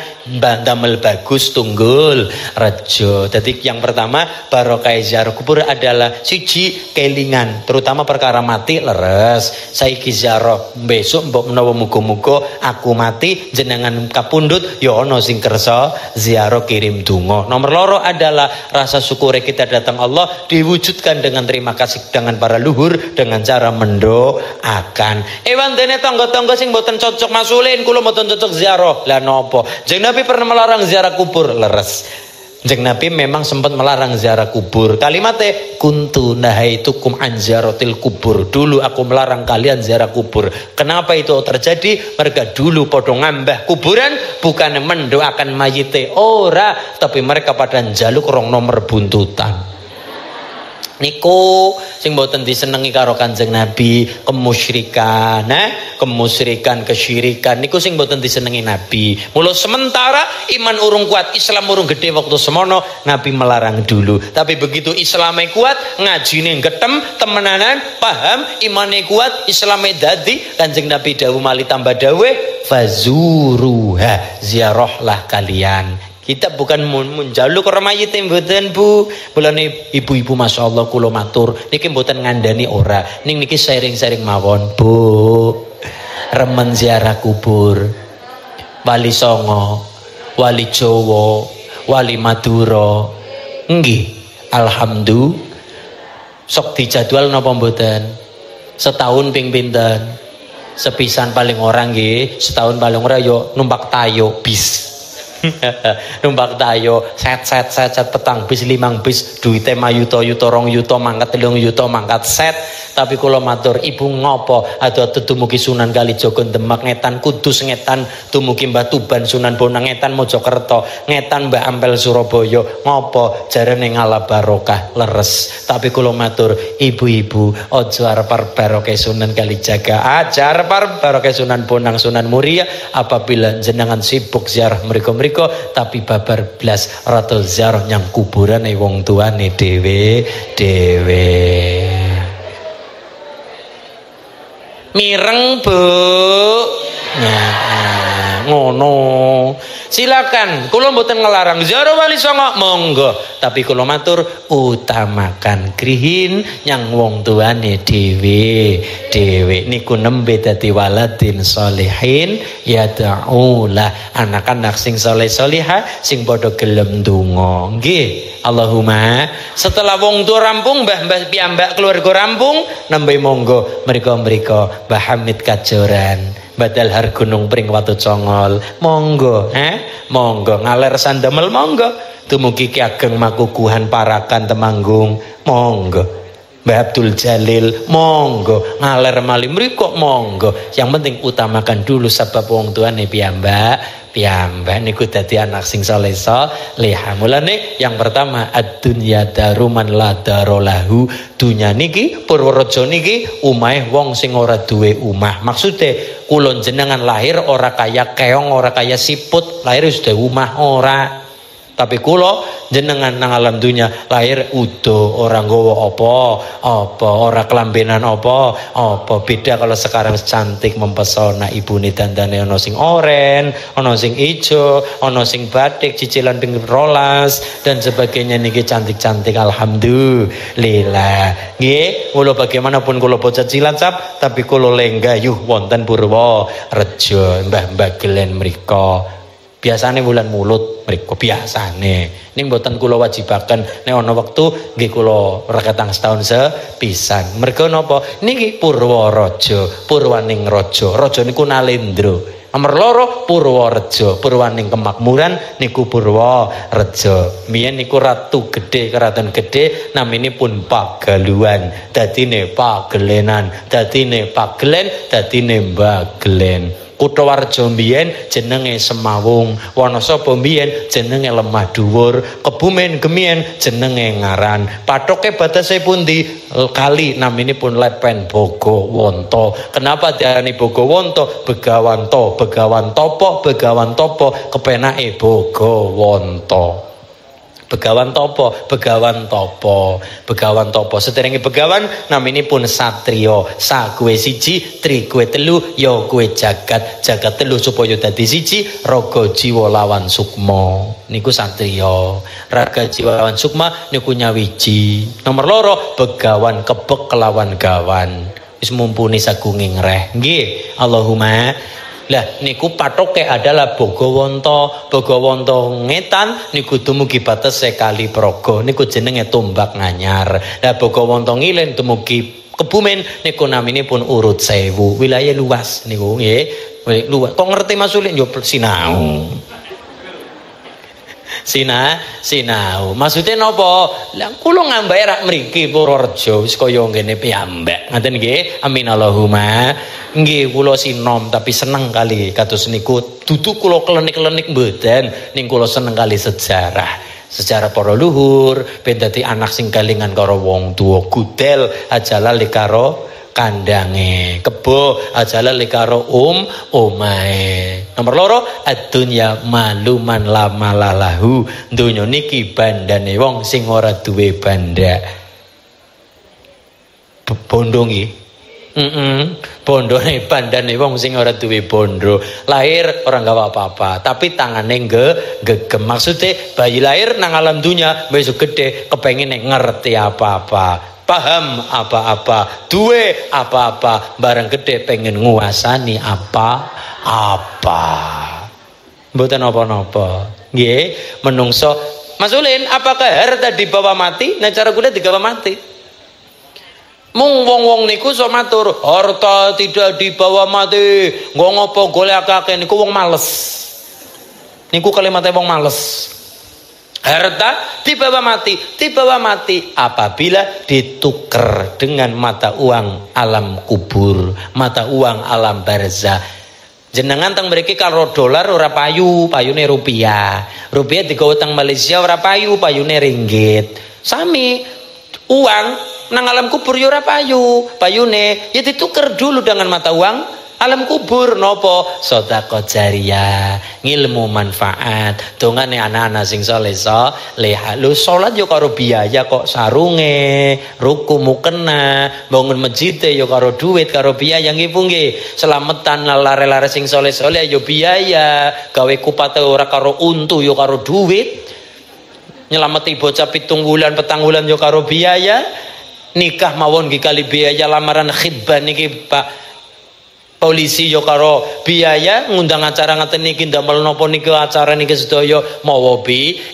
damel bagus Tunggul Rejo. Jadi yang pertama barokah ziarah kubur adalah siji kelingan terutama perkara mati leres saiki ziarah besok mbok menawa muga-muga aku mati jenengan kapundhut ya ana sing kersa ziarah kirim donga. Nomor loro adalah rasa syukur kita datang Allah diwujudkan dengan terima kasih dengan para luhur dengan cara mendoakan. Ewan dene tangga-tangga sing mboten cocok masulin kula mboten cocok ziarah. Lah napa? Jeng Nabi pernah melarang ziarah kubur leres. Jeng Nabi memang sempat melarang ziarah kubur. Kalimatnya kuntu nahaitukum an ziaratil kubur. Dulu aku melarang kalian ziarah kubur. Kenapa itu terjadi? Mereka dulu podo ngambah kuburan bukan mendoakan mayite ora, tapi mereka pada njaluk rong nomor buntutan. Niku sing mboten disenengi karo Kanjeng Nabi, kemusyrikan, kemusyrikan, kesyirikan niku sing mboten disenengi Nabi. Mula sementara iman urung kuat, Islam urung gede waktu semono, Nabi melarang dulu. Tapi begitu Islamnya kuat, ngajine getem, temenanan, paham, imannya kuat, Islamnya dadi, Kanjeng Nabi dawuh mali tambah dawuh, fazuruha, ziarahlah kalian. Kita bukan menjaluk orang mayit mboten Bu. Mulane ibu-ibu masyaallah kula matur niki mboten ngandani ora. Ning niki sharing-sharing mawon, Bu. Remen ziarah kubur. Wali Songo, Wali Jawa, Wali Madura. Nggih, alhamdulillah. Sok dijadwal napa mboten? Setahun ping pinten? Sepisan paling ora nggih, setahun paling ora yo numpak tayo bis. Numpak tayo set petang bis 5 bis duite mayuta-yuta 2 yuta mangkat 3 yuta mangkat set. Tapi kula matur ibu ngopo adu-adu dumugi Sunan Kalijaga Demak ngetan Kudus ngetan dumugi Mbah Tuban Sunan Bonang ngetan Mojokerto ngetan Mbah Ampel Surabaya ngopo jarene ngalah barokah leres. Tapi kula matur ibu-ibu aja arep barokah Sunan Kalijaga ajar barokah Sunan Bonang Sunan Muria apabila jenengan sibuk ziarah mereka tapi babar blas rata ziarah nyang kuburane wong tuane dhewe. Mireng Bu. Nah, ngono. Silakan, kula mboten ngelarang ziarah Wali Songo, monggo. Tapi kula matur utamakan grihin yang wong tuane dhewe. Niku nembe dadi waladin sholihin yad'ulah, anak-anak sing saleh salihah sing padha gelem ndonga. Nggih. Allahumma. Setelah wong tua rampung, mbah-mbah piyambak keluarga rampung, nembe monggo mriko Mbah Hamid Kajoran. Badal har Gunung Pring Watu Congol, monggo, monggo ngaler Sandamel, monggo, tumugi Ki Ageng Makukuhan Parakan Temanggung, monggo, Mbah Abdul Jalil, monggo, ngaler Malim Riko, monggo. Yang penting utamakan dulu sebab wong tuane piyambak niku dadi anak sing saleh salehah. Mulane yang pertama ad-dunya daruman la darolahu. Dunya niki Purworejo niki umahe wong sing ora duwe umah. Maksude kula jenengan lahir ora kaya keong, ora kaya siput, lahir sudah umah ora. Tapi kula jenengan nang alam dunya lahir udo, orang gowo apa, ora kelambenan apa, beda kalau sekarang cantik mempesona ibune dandane ana sing oren, ana sing ijo, ana sing batik cicilan ping 12 dan sebagainya niki cantik-cantik alhamdulillah. Nggih, kula bagaimanapun kula bocah Cilacap tapi kula lenggayuh wonten Purworejo, Mbah-mbah Glen mriko. Biasane wulan mulut mriku biasane. Ning mboten kula wajibaken nek ana wektu nggih kula reketang setahun sepisan. Mergo napa? Niki Purworejo, Purwaning Raja. Raja niku Nalendra. Nomor 2 Purworejo, Purwaning Kemakmuran niku Purworejo. Mbiyen niku Ratu Gedhe, Keraton Gedhe naminipun Pagaluan. Dadine Pagelenan, dadine Pagelen, dadine Mbah Glen. Kuthawarja mbiyen jenenge Semawung, Wanasaba mbiyen jenenge Lemah Dhuwur, Kebumen gemien jenenge Ngaran. Pathoke batase pundi? Kali naminipun Lepen Bogowonto. Kenapa diarani Bogowonto? Begawan Topo, kepenake Bogowonto. Begawan topo. Sederenge begawan naminipun satriya. Sa kuwe siji, tri kuwe telu, ya kuwe jagat telu supaya dadi siji, raga jiwa lawan sukma. Niku satriya. Raga jiwa lawan sukma niku nyawiji. Nomor 2 begawan kebek kelawan gawan. Wis mumpuni sagunging reh. Nggih, Allahumma. Lah niku pathoke adalah Bogowonto. Bogowonto ngetan niku dumugi batese Kali Praga. Niku jenenge Tombak Nganyar. Lah Bogowonto ngilen dumugi Kebumen niku naminipun Urut Sewu. Wilayah luas niku nggih. Luas. Kok ngerti Mas Ulin yo sinau. Sinau. Maksudnya napa? Lah kula ngambahe rak mriki Purworejo wis kaya ngene piyambak. Ngoten nggih. Amin Allahumma. Nggih kula sinom tapi seneng kali kados niku. Dudu kula klenik-klenik mboten, ning kula seneng kali sejarah. Sejarah para luhur, ben dadi anak sing kalingan karo wong tuwa, gudel aja lali karo kandange, kebo aja lali karo omahe. Nomor 2 ad-dunya maluman lama lalahu. Donya niki bandane wong sing ora duwe banda. Bondo nggih. Bondone bandane wong sing ora duwe bondo. Lahir ora gawe apa-apa, tapi tangane gegem. Maksude bayi lahir nang alam dunya wis gedhe kepengin ngerti apa-apa, paham apa-apa, duwe apa-apa, bareng gedhe pengen nguasani apa-apa. Mboten apa-apa. Nggih, menungso. Mas Ulin, apakah harta dibawa mati? Nah cara kula digawa mati. Mung wong-wong niku iso matur, harta tidak dibawa mati. Nggo ngopo golek akeh niku wong males. Niku kalimatnya wong males. Harta dibawa mati apabila ditukar dengan mata uang alam kubur, mata uang alam barzah. Jenengan teng mriki karo dolar ora payu, payune rupiah. Rupiah digawa teng Malaysia ora payu, payune ringgit. Sami uang nang alam kubur ya ora payu, payune ya ditukar dulu dengan mata uang alam kubur. Nopo? Sedekah jariyah, ngilmu manfaat, dongane anak-anak sing saleh lho salat yo karo biaya kok, sarunge, ruku mukena, bangun masjid yo karo duit, karo biaya nggih Bu nggih. Selametan lare-lare sing saleh-saleh yo biaya, gawe kupate ora karo untu yo karo duit. Nyelameti bocah 7 wulan 4 wulan yo karo biaya. Nikah mawon nggih kali biaya, lamaran khidbah niki Pak polisi yo karo biaya, ngundang acara ngaten niki ndamel napa niki acara niki sedaya mawa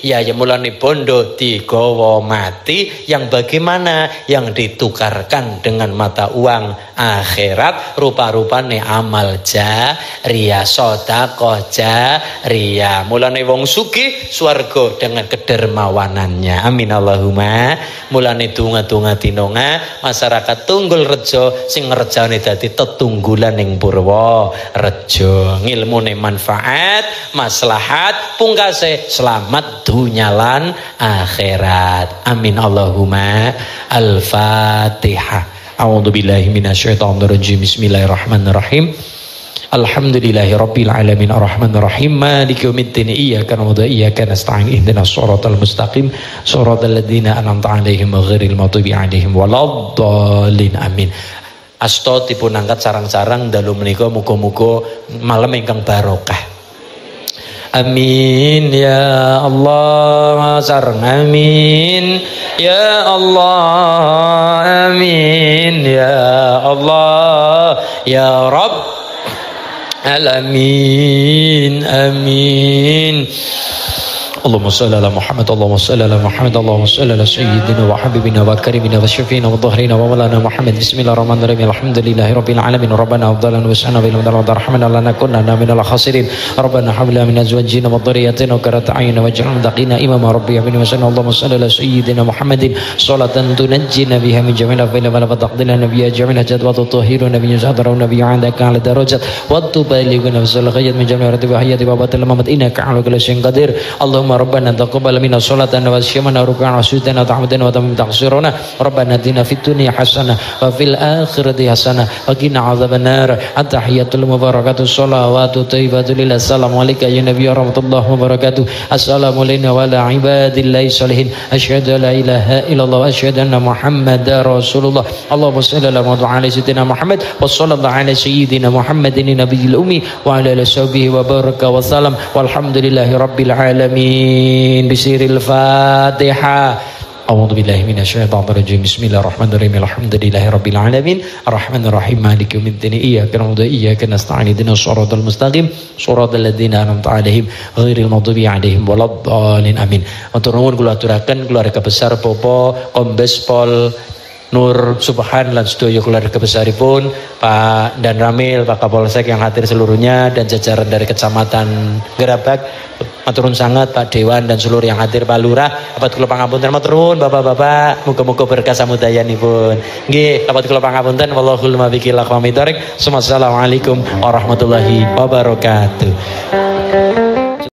ya mulane bondo digawa mati. Yang bagaimana? Yang ditukarkan dengan mata uang akhirat, rupa-rupane amal jariyah, sedekah jariyah. Mulane wong sugih swarga dengan kedermawanannya. Amin Allahumma. Mulane donga-donga dinonga masyarakat Tunggul Rejo sing ngerjane dadi tetunggulan ing Purworejo, ngilmune manfaat, maslahat, pungkase selamat dunya lan akhirat. Amin Allahumma. Al-Fatihah. A'udzubillahi minasyaitonir rajim. Bismillahirrahmanirrahim. Alhamdulillahi rabbil alamin arrahmanir rahim maliki yaumiddin iyyaka na'budu wa iyyaka nasta'in ihdinas siratal mustaqim siratal ladzina an'amta 'alaihim ghairil maghdubi 'alaihim waladdallin amin. Asta dipun angkat sarang-sarang dalu menika muga-muga malam ingkang barokah. Amin ya Allah sareng amin ya Allah amin ya Allah ya Rabb alamin amin. Allahumma salli ala Muhammad Allahumma salli ala Muhammad Allahumma salli ala sayyidina wa habibina wa karimina wa syafiina wa dhahrina wa maulana Muhammad. Bismillahirrahmanirrahim. Alhamdulillahi rabbil alamin. Rabbana afdalana wa sana bil madar rahmana lana kunna minal khasirin. Rabbana hab lana min azwajina wa dhurriyyatina qurrata a'yun waj'alna muttaqina imama. Rabbi habli wa sallallahu Allahumma salli ala sayyidina Muhammadin salatan tunajjina biha min jami'il afdali wa la taqdilana biha jami'il hajat wa tutahhiruna biha sadra wa nabiyya 'indaka 'ala darajat wa tubalighuna fil ghayat min jami'il ratibi wa hayati wa batil mamat innaka 'ala kulli syai'in qadir. Allahumma Rabbana taqabbal minna sholatan wa syamana ruk'an wa sujudana wa ta'amudan wa tamim taqsiruna. Rabbana atina fid dunya hasanah wa fil akhirati hasanah wa qina adzabannar. At-tahiyatul mubarakatuh shalawatu thayyibatul lillah. Assalamu alayka ya nabiy warahmatullahi wabarakatuh. Assalamu alayna wa ala ibadillahi sholihin. Asyhadu an la ilaha illallah wa asyhadu anna Muhammadar Rasulullah. Allahumma shalli ala sayyidina Muhammad wa sallallahu ala sayyidina Muhammadin nabiyil ummi wa ala alihi wa baraka wa salam. Walhamdulillahi rabbil alamin. Bisiril Fatihah. A'udzu billahi minasyaitonir rajim. Bismillahirrahmanirrahim. Alhamdulillahi rabbil alamin. Arrahmanir rahim. Maliki yaumiddin. Iyyaka na'budu wa iyyaka nasta'in. Ihdinas siratal mustaqim. Siratal ladzina an'amta 'alaihim ghairil maghdubi 'alaihim waladdallin. Amin. Matur nuwun kula aturaken keluarga besar Popo Kombes Pol Nur Subhan lan sedaya keluarga besaripun, Pak Dan Ramil, Pak Kapolsek yang hadir seluruhnya dan jajaran dari Kecamatan Gerabak. Matur nuwun sangat Pak Dewan dan seluruh yang hadir, Pak Lurah. Apat kula pangapunten matur nuwun Bapak-bapak, muga-muga berkah samudayanipun. Nggih, apat kula pangapunten wallahul muwaffiq ila aqwamit thoriq. Assalamualaikum warahmatullahi wabarakatuh.